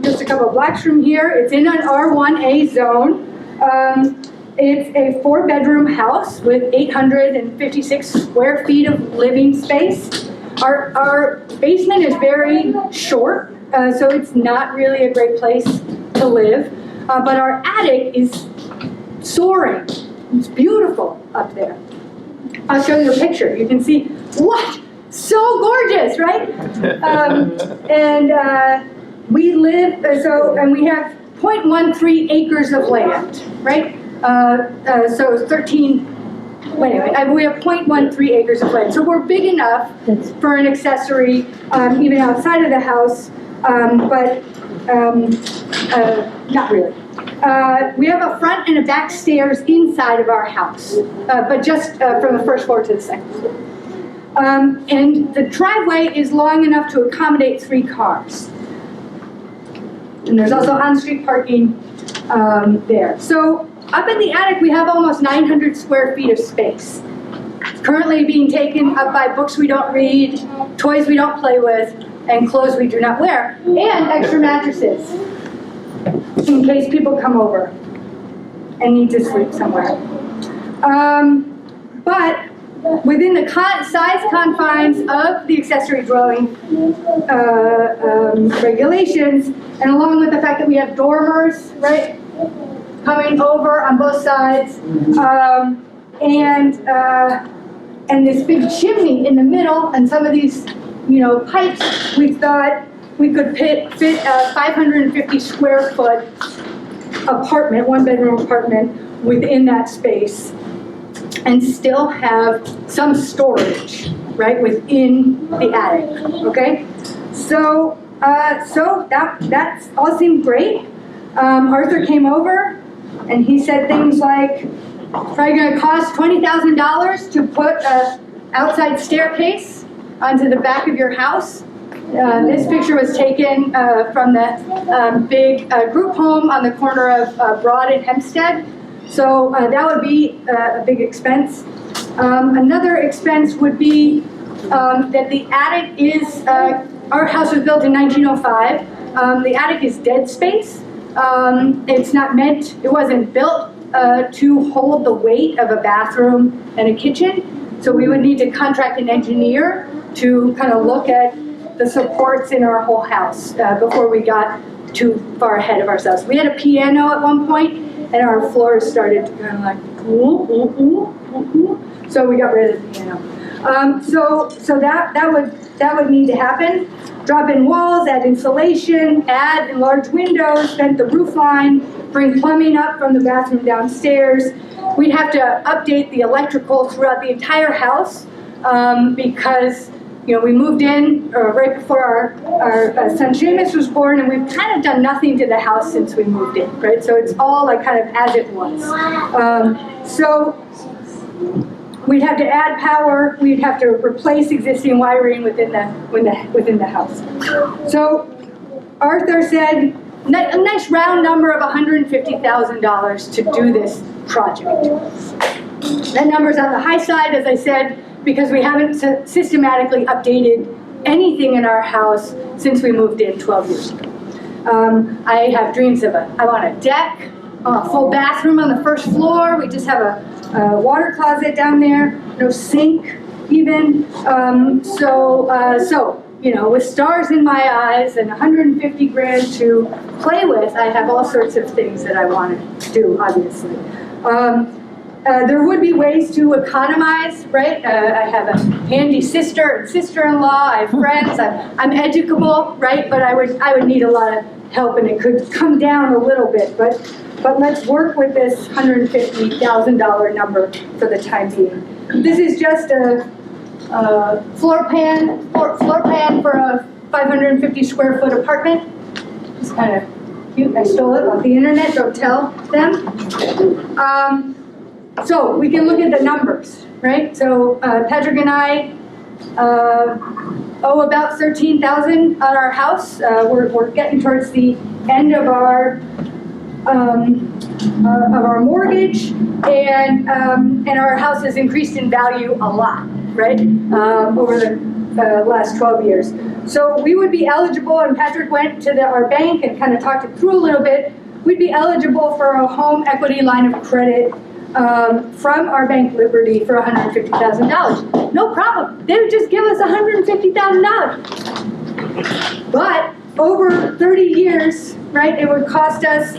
Just a couple of blocks from here. It's in an R1A zone. It's a 4-bedroom house with 856 square feet of living space. Our basement is very short, so it's not really a great place to live. But our attic is soaring. It's beautiful up there. I'll show you a picture. You can see, what? So gorgeous, right? We live, and we have 0.13 acres of land, right? So 13, wait a minute, we have 0.13 acres of land. So we're big enough for an accessory, even outside of the house, but not really. We have a front and a back stairs inside of our house, but just from the first floor to the second floor. And the driveway is long enough to accommodate 3 cars. And there's also on-street parking there. So up in the attic, we have almost 900 square feet of space. It's currently being taken up by books we don't read, toys we don't play with, and clothes we do not wear, and extra mattresses, in case people come over and need to sleep somewhere. But within the size confines of the accessory dwelling regulations, and along with the fact that we have dormers, right, coming over on both sides, and this big chimney in the middle, and some of these, pipes, we thought we could fit a 550 square foot apartment, 1-bedroom apartment within that space, and still have some storage, right, within the attic. Okay, so that all seemed great. Arthur came over, and he said things like, "Probably going to cost $20,000 to put an outside staircase onto the back of your house." This picture was taken from the big group home on the corner of Broad and Hempstead. So that would be a big expense. Another expense would be that the attic is, our house was built in 1905. The attic is dead space. It's not meant, it wasn't built to hold the weight of a bathroom and a kitchen. So we would need to contract an engineer to kind of look at the supports in our whole house before we got too far ahead of ourselves. We had a piano at one point, and our floors started to kind of like, ooh, ooh, ooh, ooh, ooh. So we got rid of the piano. So that would need to happen. Drop in walls, add insulation, add enlarged windows, vent the roof line, bring plumbing up from the bathroom downstairs. We'd have to update the electrical throughout the entire house because we moved in right before our son Seamus was born, and we've kind of done nothing to the house since we moved in, right? So it's all like kind of as it was. So we'd have to add power. We'd have to replace existing wiring within the house. So Arthur said a nice round number of $150,000 to do this project. That number's on the high side, as I said, because we haven't systematically updated anything in our house since we moved in 12 years ago. I have dreams of I want a deck, a full bathroom on the first floor. We just have a water closet down there, no sink even. So, you know, with stars in my eyes and 150 grand to play with, I have all sorts of things that I want to do, obviously. There would be ways to economize, right? I have a handy sister and sister-in-law. I have friends. I'm educable, right? But I would need a lot of help, and it could come down a little bit. But let's work with this $150,000 number for the time being. This is just a floor plan for a 550 square foot apartment. It's kind of cute. I stole it off the internet. Don't tell them. So we can look at the numbers, right? So Patrick and I owe about $13,000 on our house. We're getting towards the end of our mortgage, and our house has increased in value a lot, right? Over the last 12 years. So we would be eligible, and Patrick went to our bank and kind of talked it through a little bit. We'd be eligible for a home equity line of credit from our bank Liberty for $150,000. No problem. They would just give us $150,000. But over 30 years, right, it would cost us,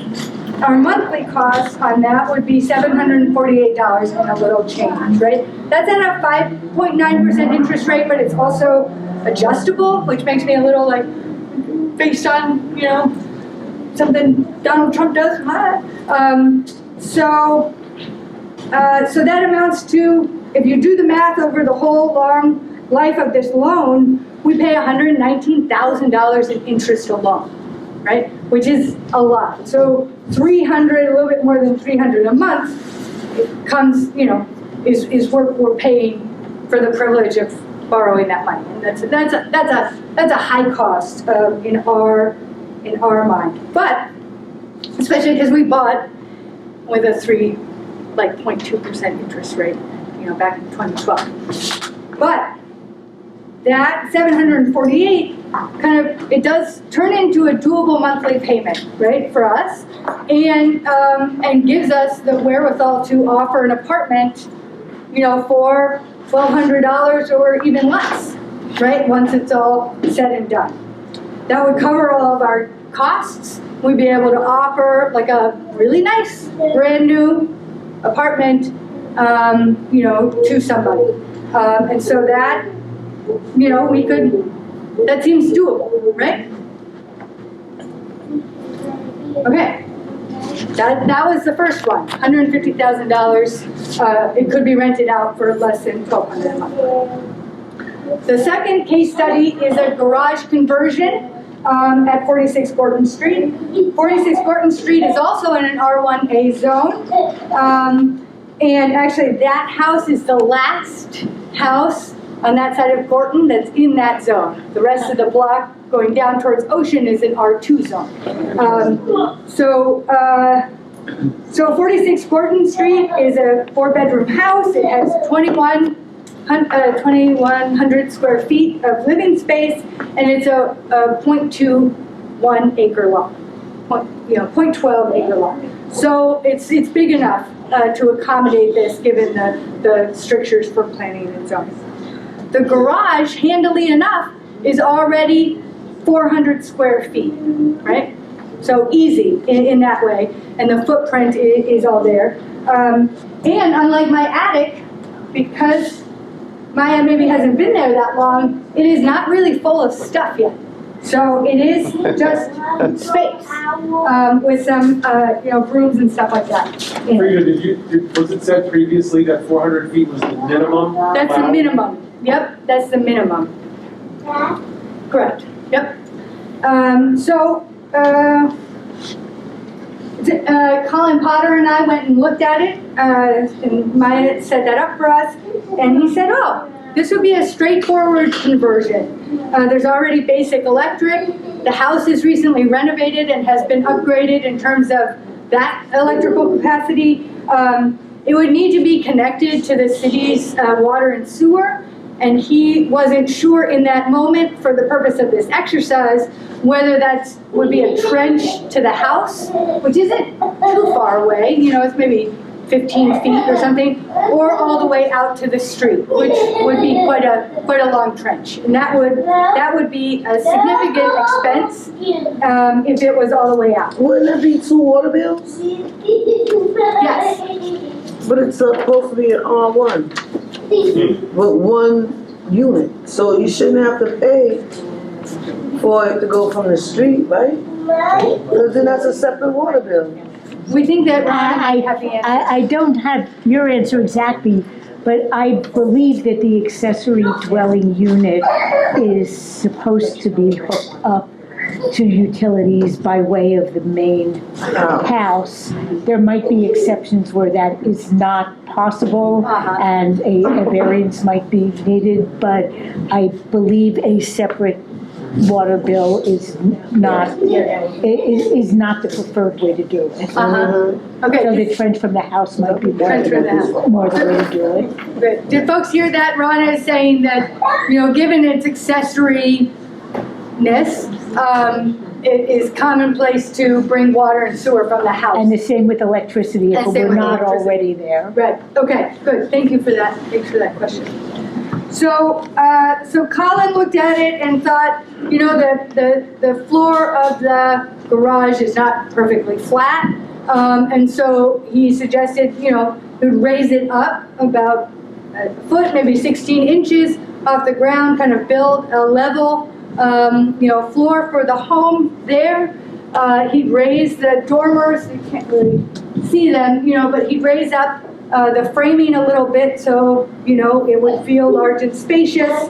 our monthly cost on that would be $748 and a little change, right? That's at a 5.9% interest rate, but it's also adjustable, which makes me a little like, based on, you know, something Donald Trump does. So that amounts to, if you do the math over the whole long life of this loan, we pay $119,000 in interest alone, right? Which is a lot. So $300, a little bit more than $300 a month, it comes, you know, is we're paying for the privilege of borrowing that money, and that's a high cost in our mind. But especially because we bought with a 0.2% interest rate, you know, back in 2012. But that 748 kind of, it does turn into a doable monthly payment, right, for us, and gives us the wherewithal to offer an apartment, you know, for $1,200 or even less, right, once it's all said and done. That would cover all of our costs. We'd be able to offer like a really nice, brand new apartment, you know, to somebody. And so that, you know, that seems doable, right? Okay. That was the first one, $150,000. It could be rented out for less than $1,200 a month. The second case study is a garage conversion at 46 Gorton Street. 46 Gorton Street is also in an R1A zone. And actually that house is the last house on that side of Gorton that's in that zone. The rest of the block going down towards Ocean is an R2 zone. So 46 Gorton Street is a 4-bedroom house. It has 2,100 square feet of living space, and it's a 0.21 acre lot, 0.12 acre lot. So it's big enough to accommodate this, given the strictures for planning and zoning. The garage, handily enough, is already 400 square feet, right? So easy in that way, and the footprint is all there. And unlike my attic, because Maya maybe hasn't been there that long, it is not really full of stuff yet. So it is just space with some, rooms and stuff like that. Frida, was it said previously that 400 feet was the minimum? That's the minimum. Yep, that's the minimum. Correct. Yep. Colin Potter and I went and looked at it, and Maya set that up for us, and he said, oh, this would be a straightforward conversion. There's already basic electric. The house is recently renovated and has been upgraded in terms of that electrical capacity. it would need to be connected to the city's water and sewer, and he wasn't sure in that moment, for the purpose of this exercise, whether that would be a trench to the house, which isn't too far away, you know, it's maybe 15 feet or something, or all the way out to the street, which would be quite a long trench. And that would be a significant expense if it was all the way out. Wouldn't that be 2 water bills? Yes. But it's supposed to be an R1 with 1 unit, so you shouldn't have to pay for it to go from the street, right? Because then that's a separate water bill. We think that Ron might have the answer. I don't have your answer exactly, but I believe that the accessory dwelling unit is supposed to be hooked up to utilities by way of the main house. There might be exceptions where that is not possible and a variance might be needed, but I believe a separate water bill is not the preferred way to do it. Okay. So the trench from the house might be more the way to do it. Good. Did folks hear that? Rana is saying that, you know, given its accessoriness, it is commonplace to bring water and sewer from the house. And the same with electricity if And it same were with not electricity. already there. Right. Okay. Good. Thank you for that. Thanks for that question. So, so Colin looked at it and thought, you know, the floor of the garage is not perfectly flat, and so he suggested, you know, he would raise it up about a foot, maybe 16 inches off the ground, kind of build a level, you know, floor for the home there. He'd raise the dormers. You can't really see them, you know, but he'd raise up the framing a little bit so, you know, it would feel large and spacious.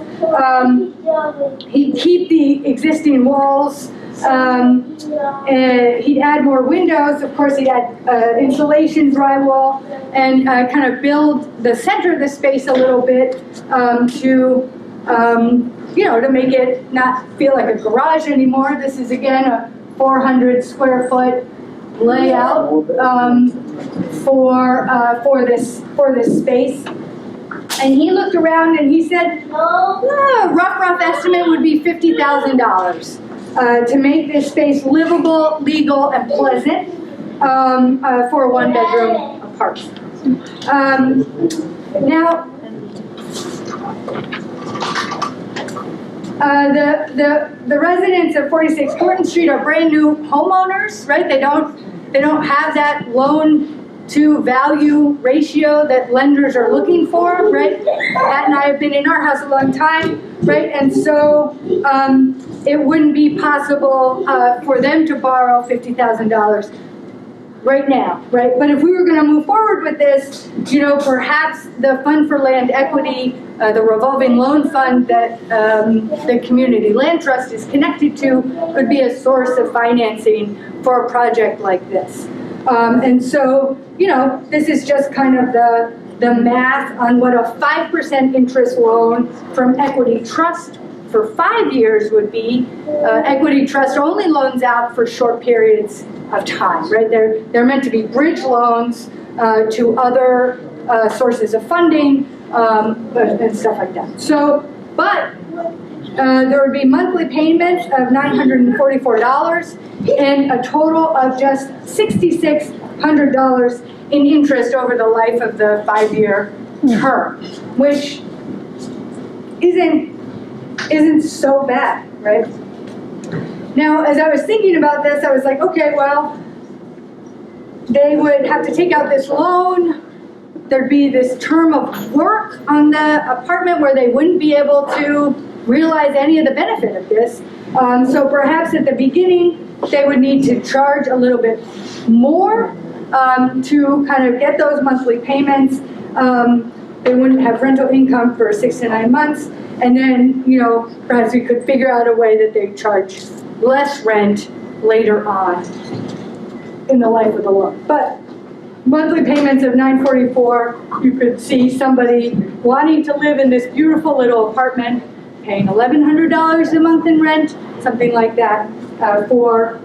He'd keep the existing walls. And he'd add more windows. Of course, he'd add insulation, drywall, and kind of build the center of the space a little bit to, you know, to make it not feel like a garage anymore. This is, again, a 400 square foot layout for this space. And he looked around and he said, rough estimate would be $50,000 to make this space livable, legal, and pleasant for a 1-bedroom apartment. Now, the residents of 46 Horton Street are brand new homeowners, right? They don't have that loan to value ratio that lenders are looking for, right? Matt and I have been in our house a long time, right? And so it wouldn't be possible for them to borrow $50,000 right now, right? But if we were going to move forward with this, you know, perhaps the Fund for Land Equity, the revolving loan fund that the Community Land Trust is connected to, could be a source of financing for a project like this. And so, you know, this is just kind of the math on what a 5% interest loan from Equity Trust for 5 years would be. Equity Trust only loans out for short periods of time, right? They're meant to be bridge loans to other sources of funding and stuff like that. So, but there would be monthly payments of $944 and a total of just $6,600 in interest over the life of the 5-year term, which isn't so bad, right? Now, as I was thinking about this, I was like, okay, well, they would have to take out this loan. There'd be this term of work on the apartment where they wouldn't be able to realize any of the benefit of this. So perhaps at the beginning, they would need to charge a little bit more to kind of get those monthly payments. They wouldn't have rental income for 6 to 9 months. And then, you know, perhaps we could figure out a way that they charge less rent later on in the life of the loan. But monthly payments of $944, you could see somebody wanting to live in this beautiful little apartment, paying $1,100 a month in rent, something like that, for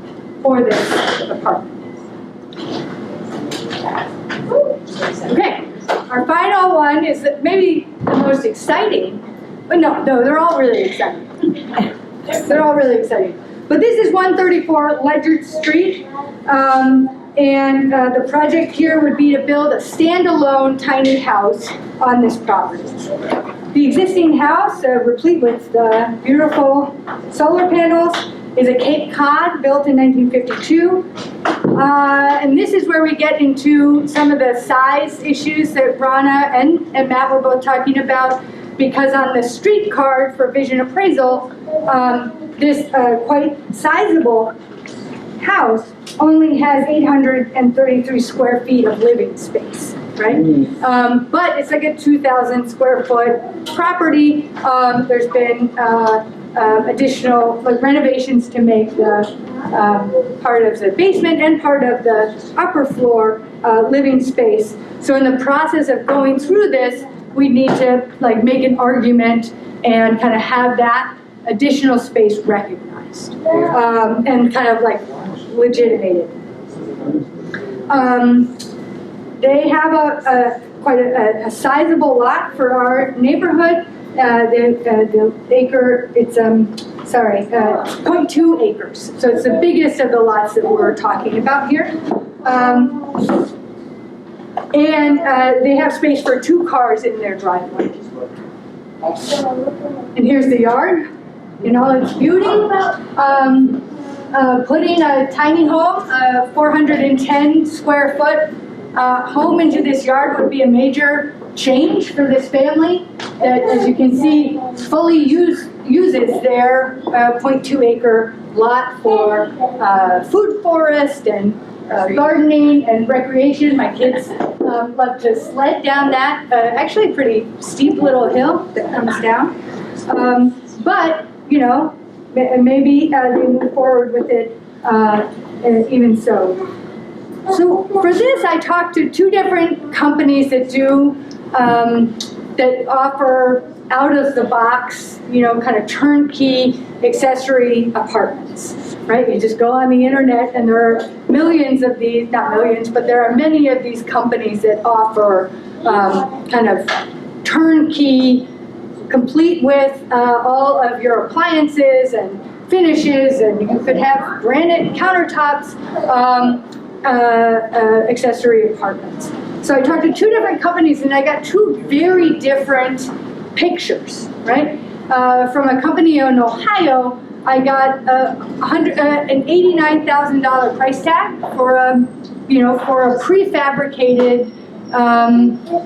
this apartment. Okay, our final one is maybe the most exciting, but no, they're all really exciting. They're all really exciting. But this is 134 Ledger Street, and the project here would be to build a standalone tiny house on this property. The existing house, replete with beautiful solar panels, is a Cape Cod built in 1952. And this is where we get into some of the size issues that Rana and Matt were both talking about, because on the street card for vision appraisal, this quite sizable house only has 833 square feet of living space, right? But it's like a 2,000 square foot property. There's been additional renovations to make the part of the basement and part of the upper floor living space. So in the process of going through this, we need to make an argument and kind of have that additional space recognized and kind of legitimated. They have quite a sizable lot for our neighborhood. The acre, it's 0.2 acres. So it's the biggest of the lots that we're talking about here. And they have space for 2 cars in their driveway. And here's the yard in all its beauty. Putting a tiny home, a 410 square foot home into this yard would be a major change for this family that, as you can see, fully uses their 0.2 acre lot for food forest and gardening and recreation. My kids love to sled down that actually pretty steep little hill that comes down. But, maybe they move forward with it even so. So for this, I talked to 2 different companies that do, that offer out of the box, kind of turnkey accessory apartments, right? You just go on the internet and there are millions of these, not millions, but there are many of these companies that offer kind of turnkey, complete with all of your appliances and finishes, and you could have granite countertops, accessory apartments. So I talked to 2 different companies and I got 2 very different pictures, right? From a company in Ohio, I got an $89,000 price tag for a prefabricated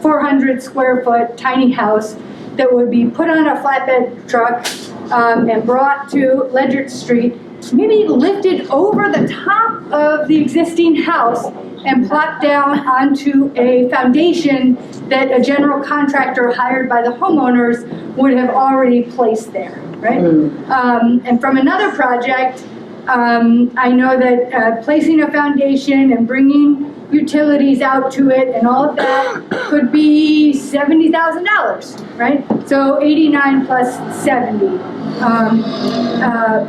400 square foot tiny house that would be put on a flatbed truck and brought to Ledger Street, maybe lifted over the top of the existing house and plopped down onto a foundation that a general contractor hired by the homeowners would have already placed there, right? And from another project, I know that placing a foundation and bringing utilities out to it and all of that could be $70,000, right? So 89 plus 70.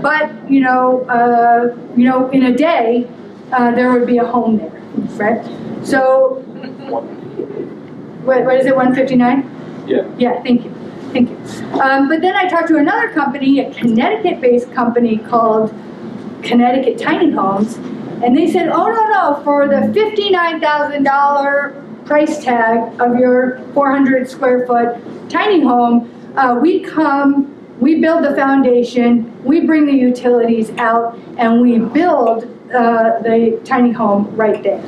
But in a day, there would be a home there, right? So, what is it, 159? Yeah. Yeah, thank you. But then I talked to another company, a Connecticut-based company called Connecticut Tiny Homes, and they said, oh, no, for the $59,000 price tag of your 400 square foot tiny home, we build the foundation, we bring the utilities out, and we build the tiny home right there.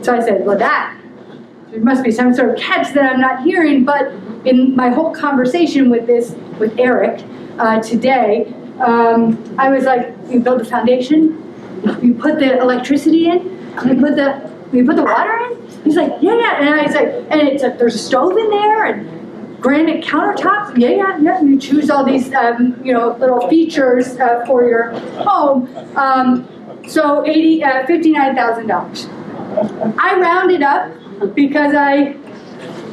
So I said, well, there must be some sort of catch that I'm not hearing, but in my whole conversation with Eric today, I was like, you build the foundation, you put the electricity in, you put the water in? He's like, yeah, and I was like, and there's a stove in there, and granite countertops, yeah, you choose all these, little features for your home. So $59,000. I rounded up because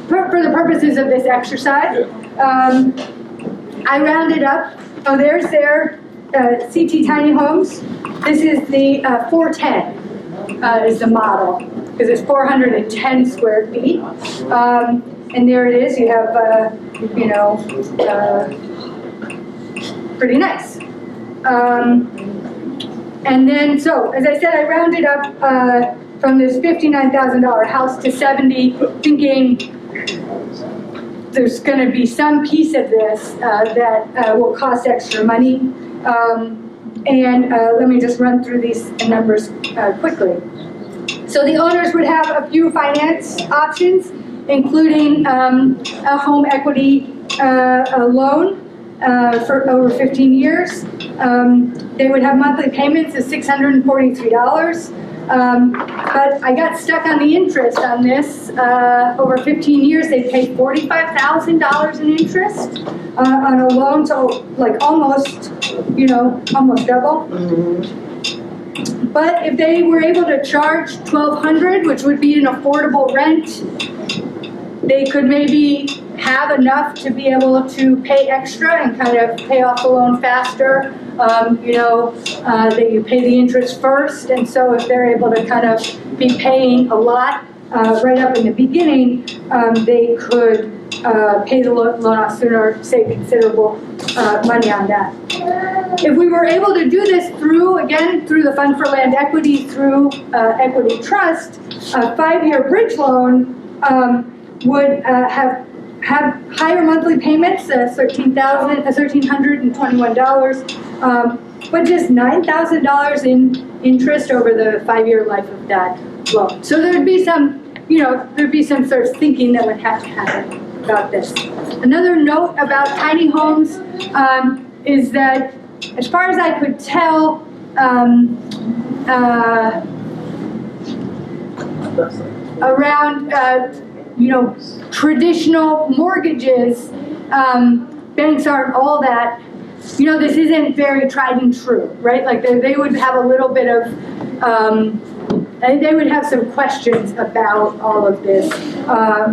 for the purposes of this exercise, I rounded up. Oh, there's their CT Tiny Homes. This is the 410 is the model. because it's 410 square feet. And there it is, you have, pretty nice. And then, so, as I said, I rounded up from this $59,000 house to 70, thinking there's going to be some piece of this that will cost extra money. And let me just run through these numbers quickly. So the owners would have a few finance options, including a home equity loan for over 15 years. They would have monthly payments of $643. But I got stuck on the interest on this. Over 15 years, they paid $45,000 in interest on a loan, so like almost double. But if they were able to charge $1,200, which would be an affordable rent, they could maybe have enough to be able to pay extra and kind of pay off the loan faster. That you pay the interest first, and so if they're able to kind of be paying a lot right up in the beginning, they could pay the loan off sooner, save considerable money on that. If we were able to do this through the Fund for Land Equity, through Equity Trust, a 5-year bridge loan would have higher monthly payments, $1,321, but just $9,000 in interest over the 5-year life of that loan. So there'd be some sort of thinking that would have to happen about this. Another note about tiny homes is that, as far as I could tell, around traditional mortgages, banks aren't all that, this isn't very tried and true, right? Like they would have a little bit of, they would have some questions about all of this.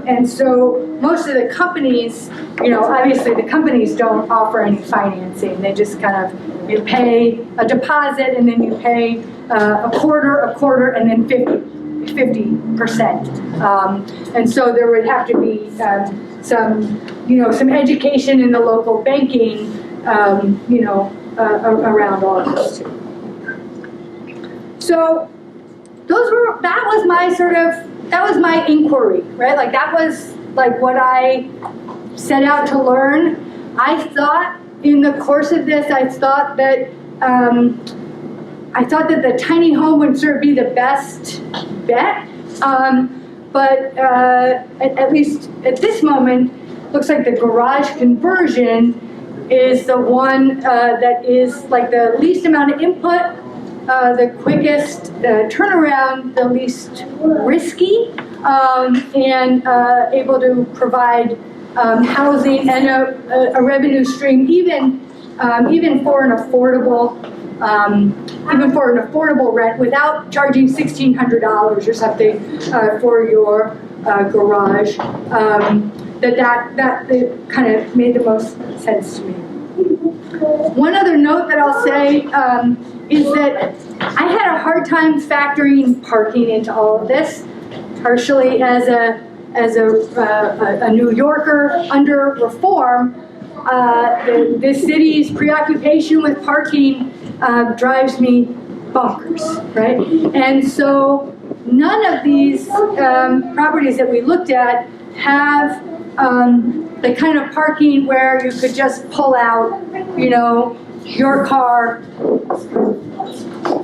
And so most of the companies, obviously the companies don't offer any financing. They just kind of, you pay a deposit and then you pay a quarter, and then 50%. And so there would have to be some education in the local banking, around all of this too. So that was my inquiry, right? Like that was like what I set out to learn. I thought in the course of this, I thought that the tiny home would sort of be the best bet. But at least at this moment, looks like the garage conversion is the one that is like the least amount of input, the quickest turnaround, the least risky, and able to provide housing and a revenue stream, even for an affordable rent, without charging $1,600 or something for your garage. That kind of made the most sense to me. One other note that I'll say is that I had a hard time factoring parking into all of this, partially as a New Yorker under reform. The city's preoccupation with parking drives me bonkers, right? And so none of these properties that we looked at have the kind of parking where you could just pull out, your car.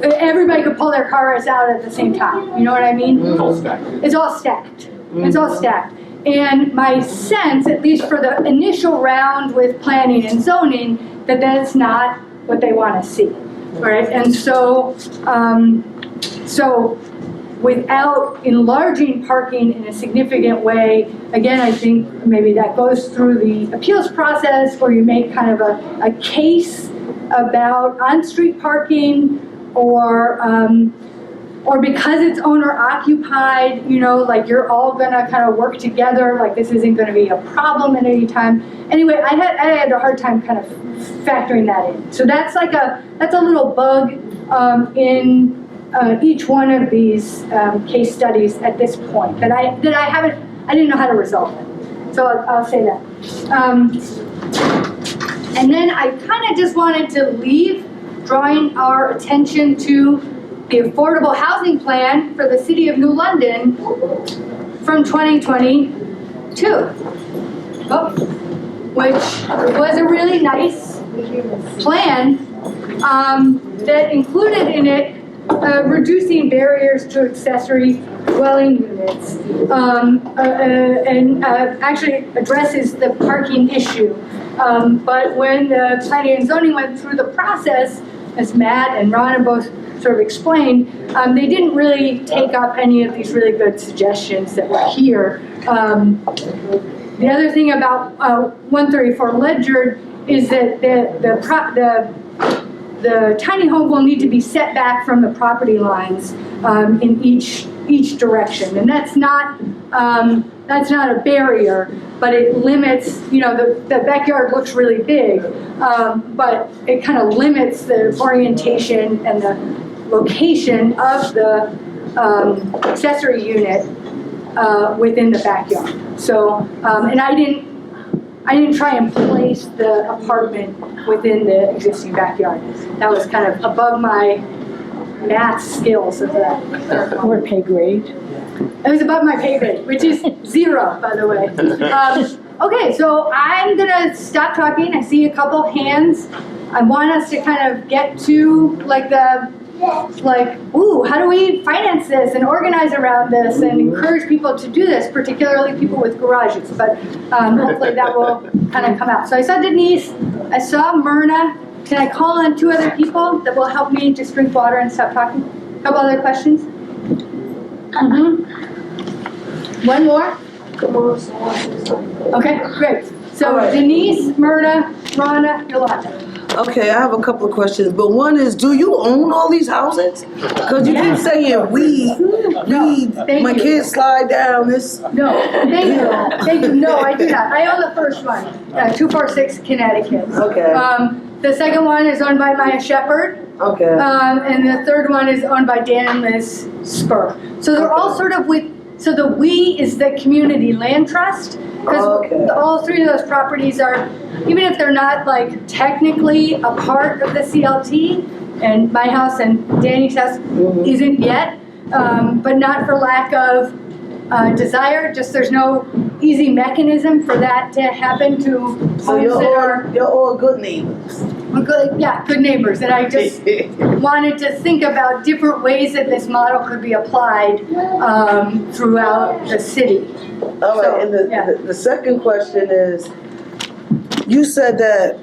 Everybody could pull their cars out at the same time. You know what I mean? It's all stacked. It's all stacked. It's all stacked. And my sense, at least for the initial round with planning and zoning, that that's not what they want to see, right? And so, without enlarging parking in a significant way, again, I think maybe that goes through the appeals process where you make kind of a case about on-street parking, or because it's owner-occupied, like you're all gonna kind of work together, like this isn't gonna be a problem at any time. Anyway, I had a hard time kind of factoring that in. So that's a little bug in each one of these case studies at this point that I didn't know how to resolve it. So I'll say that. And then I kind of just wanted to leave drawing our attention to the affordable housing plan for the City of New London from 2022, which was a really nice plan that included in it reducing barriers to accessory dwelling units and actually addresses the parking issue. But when the planning and zoning went through the process, as Matt and Ronna both sort of explained, they didn't really take up any of these really good suggestions that were here. The other thing about 134 Ledyard is that the tiny home will need to be set back from the property lines in each direction, and that's not a barrier, but it limits. You know, the backyard looks really big, but it kind of limits the orientation and the location of the accessory unit within the backyard. So, and I didn't try and place the apartment within the existing backyard. That was kind of above my math skills of that. Or pay grade. It was above my pay grade, which is 0, by the way. Okay, so I'm gonna stop talking. I see a couple hands. I want us to kind of get to ooh, how do we finance this and organize around this and encourage people to do this, particularly people with garages, but hopefully that will kind of come out. So I saw Denise, I saw Myrna. Can I call on 2 other people that will help me just drink water and stop talking? A couple other questions? One more? Okay, great. So right. Denise, Myrna, Ronna, Yolanda. Okay, I have a couple of questions, but one is, do you own all these houses? Because you keep saying my kids slide down this. No, thank you. No, I do not. I own the first one, 246 Connecticut. Okay. The second one is owned by Maya Shepherd. Okay. And the third one is owned by Dan and Liz Spur. So they're all sort of so the we is the Community Land Trust. Because all 3 of those properties are, even if they're not like technically a part of the CLT, and my house and Danny's house isn't yet, but not for lack of desire, just there's no easy mechanism for that to happen to homes So you're all good neighbors. Good neighbors, and I just wanted to think about different ways that this model could be applied throughout the city. All right, and the second question is, you said that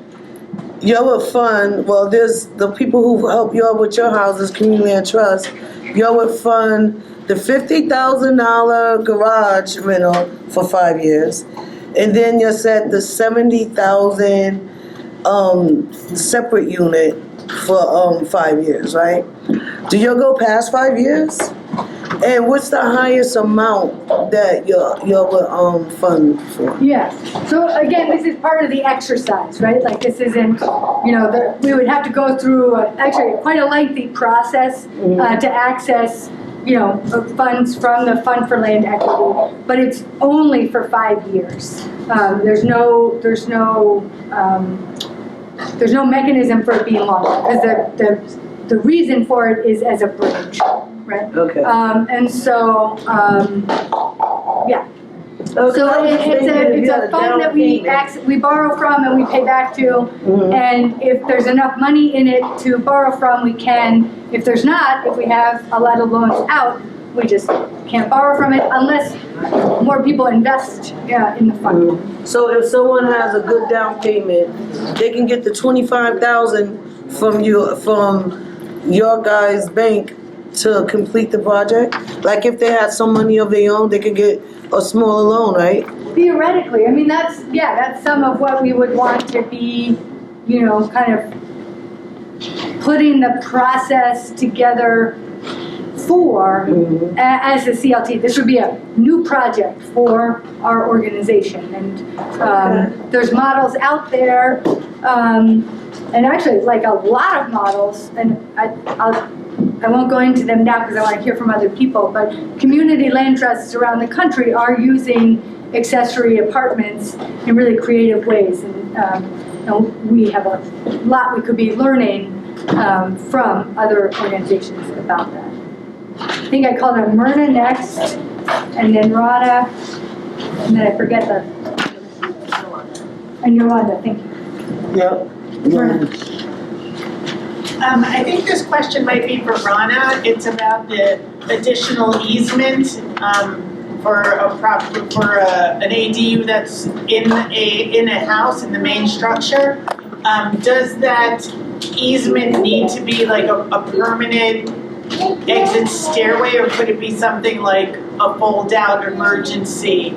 y'all would fund, well, there's the people who help y'all with your houses, Community Land Trust, y'all would fund the $50,000 garage rental for 5 years, and then you said the 70,000 separate unit for 5 years, right? Do y'all go past 5 years? And what's the highest amount that y'all would fund for? Yeah. So again, this is part of the exercise, right? Like this isn't, we would have to go through actually quite a lengthy process to access, funds from the Fund for Land Equity, but it's only for 5 years. There's no mechanism for it being longer because the reason for it is as a bridge, right? Okay. And so, yeah. So it's a fund that we borrow from and we pay back to, and if there's enough money in it to borrow from, we can. If there's not, if we have a lot of loans out, we just can't borrow from it unless more people invest in the fund. So if someone has a good down payment, they can get the $25,000 from your guys' bank to complete the project? Like if they had some money of their own, they could get a smaller loan, right? Theoretically, I mean that's some of what we would want to be, kind of putting the process together for as a CLT. This would be a new project for our organization, and there's models out there, and actually like a lot of models, and I won't go into them now because I want to hear from other people, but community land trusts around the country are using accessory apartments in really creative ways. And we have a lot we could be learning from other organizations about that. I think I called on Myrna next, and then Rana, and then I forget and Yolanda, thank you. Yep. Myrna. I think this question might be for Rana. It's about the additional easement for an ADU that's in a house in the main structure. Does that easement need to be like a permanent exit stairway, or could it be something like a fold-out emergency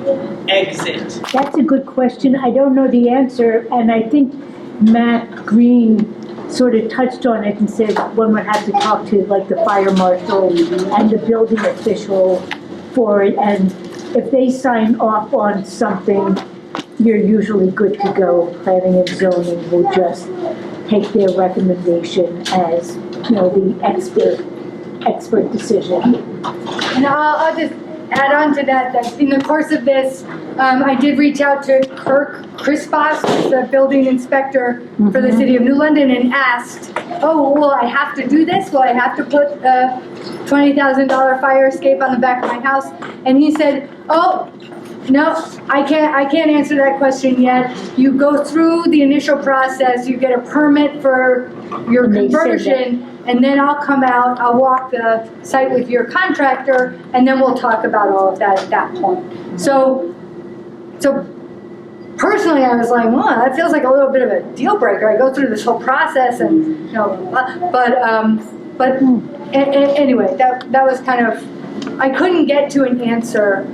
exit? That's a good question. I don't know the answer, and I think Matt Green sort of touched on it and said one would have to talk to like the fire marshal and the building official for it, and if they sign off on something, you're usually good to go. Planning and zoning will just take their recommendation as, the expert decision. And I'll just add on to that in the course of this, I did reach out to Kirk Crispos, the building inspector for the city of New London, and asked, will I have to do this? Will I have to put a $20,000 fire escape on the back of my house? And he said, no, I can't answer that question yet. You go through the initial process, you get a permit for your conversion, and then I'll come out, I'll walk the site with your contractor, and then we'll talk about all of that at that point. So personally, I was like, that feels like a little bit of a deal breaker. I go through this whole process, and but anyway, that was kind of, I couldn't get to an answer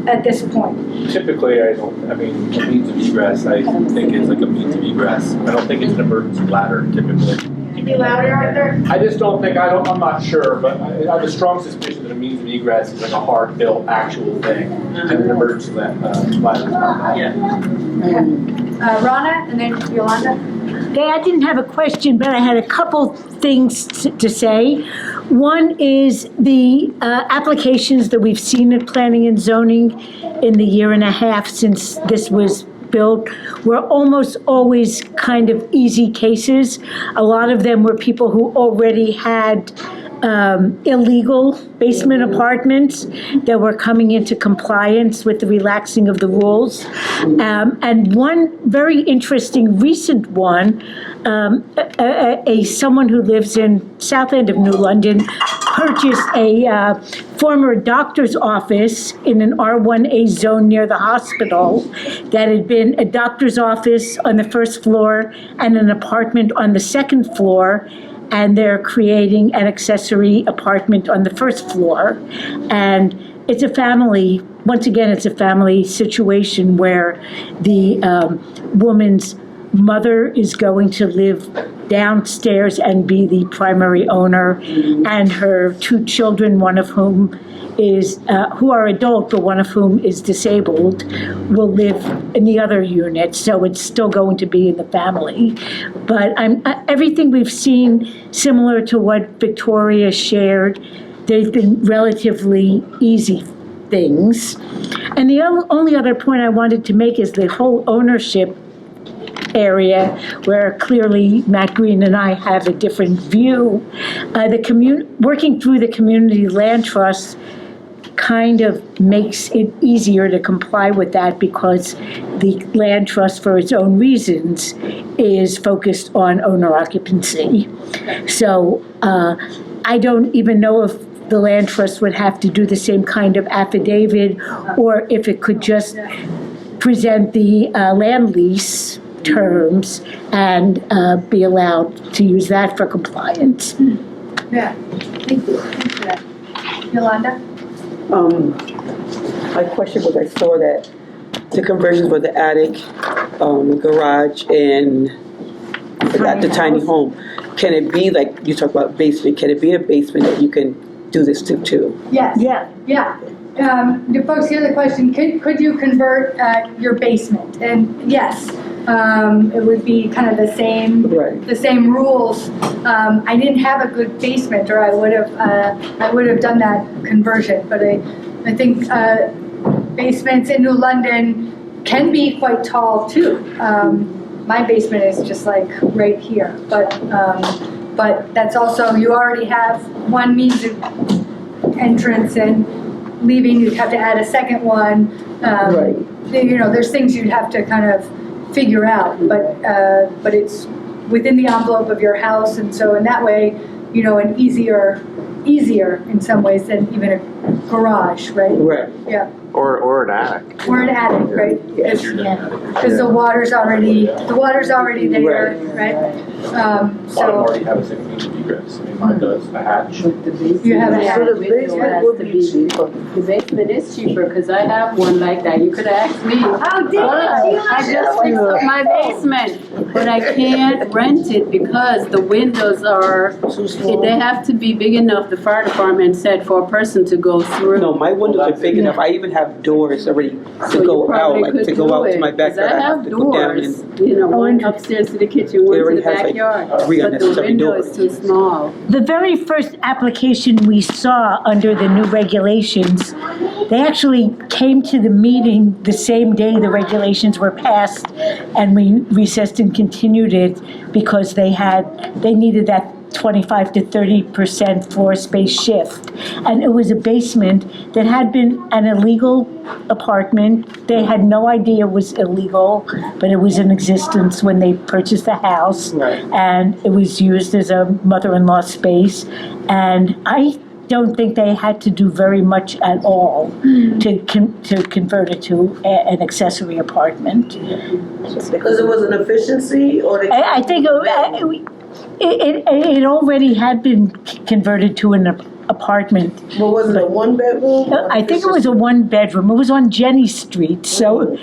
at this point. Typically, a means of egress, I think is like a means of egress. I don't think it's an emergency ladder typically. Can you be louder, Arthur? I just don't think, I'm not sure, but I have a strong suspicion that a means of egress is like a hard-built actual thing, and an emergency ladder is not that. Yeah. Rana, and then Yolanda. Okay, I didn't have a question, but I had a couple things to say. One is the applications that we've seen at planning and zoning in the year and a half since this was built were almost always kind of easy cases. A lot of them were people who already had illegal basement apartments that were coming into compliance with the relaxing of the rules. And one very interesting recent one, someone who lives in South End of New London purchased a former doctor's office in an R1A zone near the hospital that had been a doctor's office on the first floor and an apartment on the second floor, and they're creating an accessory apartment on the first floor. And it's a family, once again, it's a family situation where the woman's mother is going to live downstairs and be the primary owner, and her two children, one of whom is, who are adult, but one of whom is disabled, will live in the other unit, so it's still going to be in the family. But everything we've seen, similar to what Victoria shared, they've been relatively easy things. And the only other point I wanted to make is the whole ownership area, where clearly Matt Green and I have a different view. Working through the Community Land Trust kind of makes it easier to comply with that, because the land trust, for its own reasons, is focused on owner occupancy. So I don't even know if the land trust would have to do the same kind of affidavit, or if it could just present the land lease terms and be allowed to use that for compliance. Yeah, thank you. Thanks for that. Yolanda? My question was, I saw that the conversions were the attic, the garage, and the tiny home. Can it be, like you talk about basement, can it be a basement that you can do this to too? Yes. Yeah. Do folks hear the question? Could you convert your basement? And yes. it would be kind of the same, Right. the same rules. I didn't have a good basement, or I would have done that conversion, but I think basements in New London can be quite tall too. My basement is just like right here, but that's also, you already have one means of entrance, and leaving, you'd have to add a second one. Right. You know, there's things you'd have to kind of figure out, but it's within the envelope of your house, and so in that way, you know, an easier in some ways than even a garage, right? Right. Yeah. Or an attic. Or an attic, right? Yes. Because the water's already there, right? A lot of them So already have a second means of egress. I mean, mine does, a hatch. you have a So hatch. the basement would be cheaper. The basement is cheaper, because I have one like that. You could have asked me. Oh, did I just fixed up my basement, but I can't rent it because the windows are, Too small. they have to be big enough, the fire department said, for a person to go through. No, my windows are big enough. I even have doors already So to you go out, probably like could to go do out to it, my 'cause backyard. I I have have to go down doors, and. you know, one upstairs to the kitchen, one to already the has, like, backyard. 3 But the unnecessary window doors. is too small. The very first application we saw under the new regulations, they actually came to the meeting the same day the regulations were passed, and we recessed and continued it because they needed that 25 to 30% floor space shift. And it was a basement that had been an illegal apartment. They had no idea it was illegal, but it was in existence when they purchased the house. Right. And it was used as a mother-in-law space. And I don't think they had to do very much at all to convert it to an accessory apartment. Because it was an efficiency, or they. I think it already had been converted to an apartment. But was it a one bedroom? I think it was a one bedroom. It was on Jenny Street. So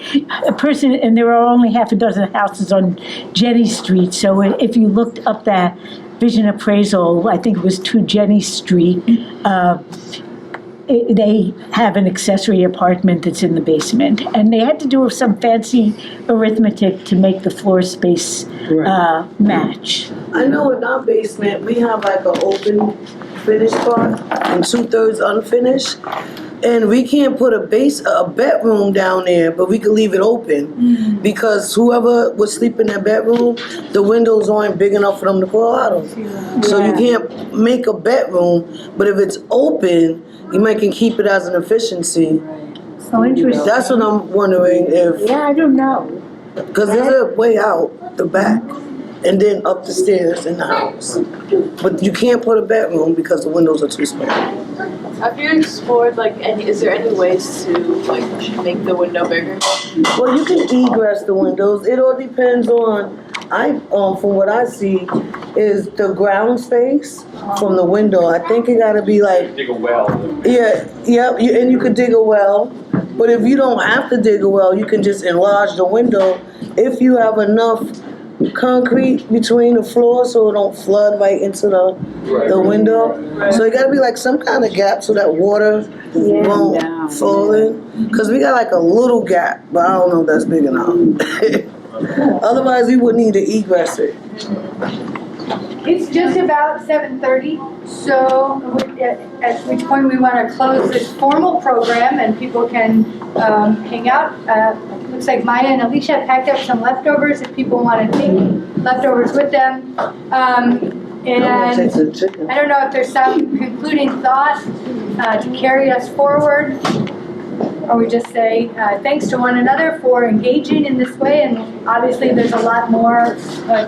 a person, and there are only half a dozen houses on Jenny Street. So if you looked up that vision appraisal, I think it was 2 Jenny Street, they have an accessory apartment that's in the basement. And they had to do some fancy arithmetic to make the floor space match. I know in our basement, we have like an open finished part and 2/3 unfinished. And we can't put a bedroom down there, but we can leave it open because whoever would sleep in that bedroom, the windows aren't big enough for them to fall out of. So you can't make a bedroom, but if it's open, you might can keep it as an efficiency. So interesting. That's what I'm wondering if, Yeah, I don't know. because there's a way out the back and then up the stairs in the house. But you can't put a bedroom because the windows are too small. Have you explored, like, is there any ways to, like, make the window bigger? Well, you can egress the windows. It all depends on, from what I see, is the ground space from the window. I think it gotta be like, Dig a well. and you could dig a well. But if you don't have to dig a well, you can just enlarge the window if you have enough concrete between the floors so it don't flood right into the window. So it gotta be like some kind of gap so that water won't fall in. Cause we got like a little gap, but I don't know if that's big enough. Otherwise, we would need to egress it. It's just about 7:30, so at which point we want to close this formal program and people can hang out. Looks like Maya and Alicia packed up some leftovers if people want to take leftovers with them. And I don't know if there's some concluding thought to carry us forward, or we just say thanks to one another for engaging in this way, and obviously there's a lot more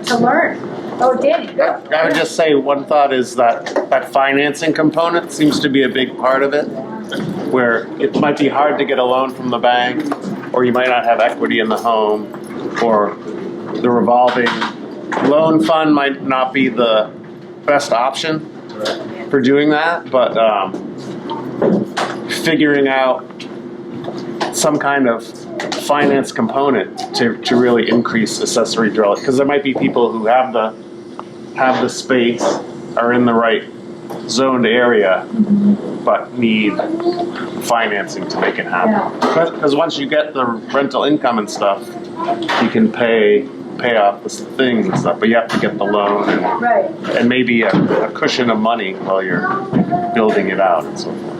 to learn. Oh, Danny. I would just say one thought is that financing component seems to be a big part of it, where it might be hard to get a loan from the bank, or you might not have equity in the home, or the revolving loan fund might not be the best option for doing that, but figuring out some kind of finance component to really increase accessory dwelling, because there might be people who have the space, are in the right zoned area, but need financing to make it happen. Because once you get the rental income and stuff, you can pay off the things and stuff, but you have to get the loan and maybe a cushion of money while you're building it out and so forth.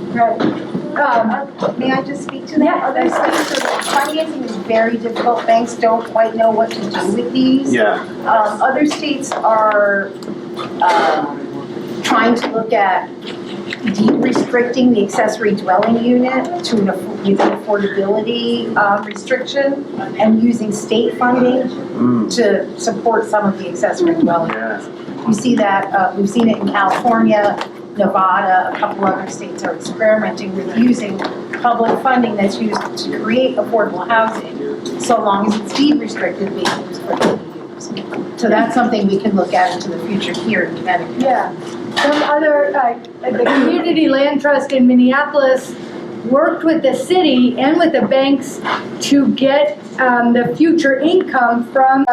May I just speak to that? Other states, financing is very difficult. Banks don't quite know what to do with these. Yeah. Other states are trying to look at restricting the accessory dwelling unit to with an affordability restriction and using state funding to support some of the accessory dwelling units. You see that, we've seen it in California, Nevada, a couple other states are experimenting with using public funding that's used to create affordable housing, so long as it's deed restricted, being used for ADUs. So that's something we can look at into the future here in Connecticut. Yeah. Some other, the Community Land Trust in Minneapolis worked with the city and with the banks to get the future income from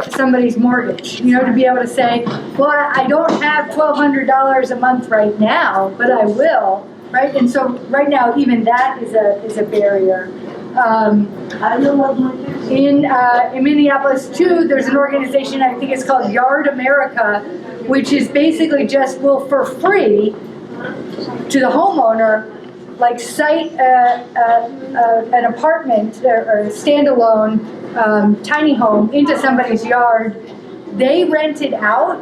somebody's mortgage, you know, to be able to say, well, I don't have $1,200 a month right now, but I will, right? And so right now, even that is a barrier. In Minneapolis too, there's an organization, I think it's called Yard America, which is basically just will for free to the homeowner, like cite an apartment or a standalone tiny home into somebody's yard. They rent it out.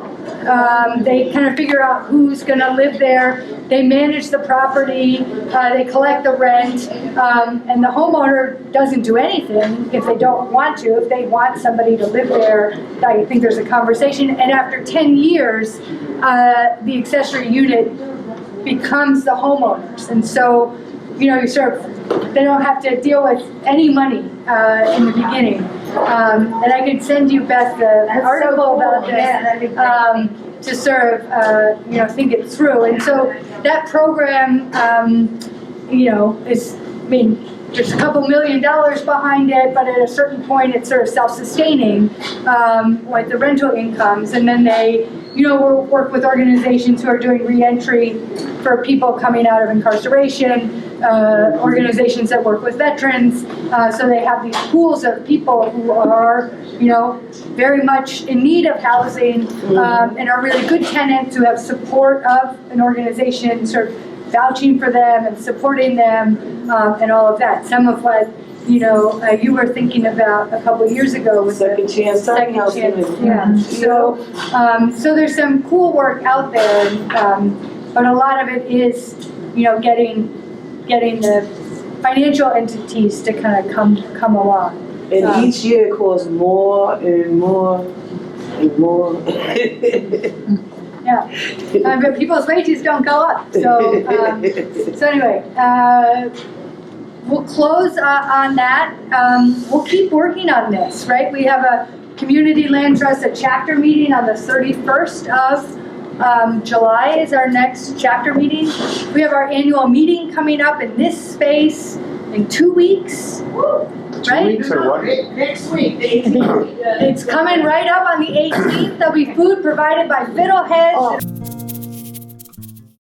They kind of figure out who's going to live there. They manage the property. They collect the rent. And the homeowner doesn't do anything if they don't want to. If they want somebody to live there, I think there's a conversation. And after 10 years, the accessory unit becomes the homeowners. And so, you know, they don't have to deal with any money in the beginning. And I could send you, Beth, the article about this to sort of, you know, think it through. And so that program, you know, is, I mean, there's a couple $1 million behind it, but at a certain point it's sort of self-sustaining with the rental incomes. And then they, you know, we'll work with organizations who are doing re-entry for people coming out of incarceration, organizations that work with veterans, so they have these pools of people who are, you know, very much in need of housing and are really good tenants who have support of an organization sort of vouching for them and supporting them and all of that. Some of what, you know, you were thinking about a couple of years ago with Second chance. Yeah. So, so there's some cool work out there, but a lot of it is, you know, getting the financial entities to kind of come along. And each year it costs more and more and more. Yeah, but people's wages don't go up. So, so anyway, we'll close on that. We'll keep working on this, right? We have a Community Land Trust, a chapter meeting on the 31st of July is our next chapter meeting. We have our annual meeting coming up in this space in 2 weeks. 2 weeks or what? Next week. It's coming right up on the 18th. There'll be food provided by Fiddleheads.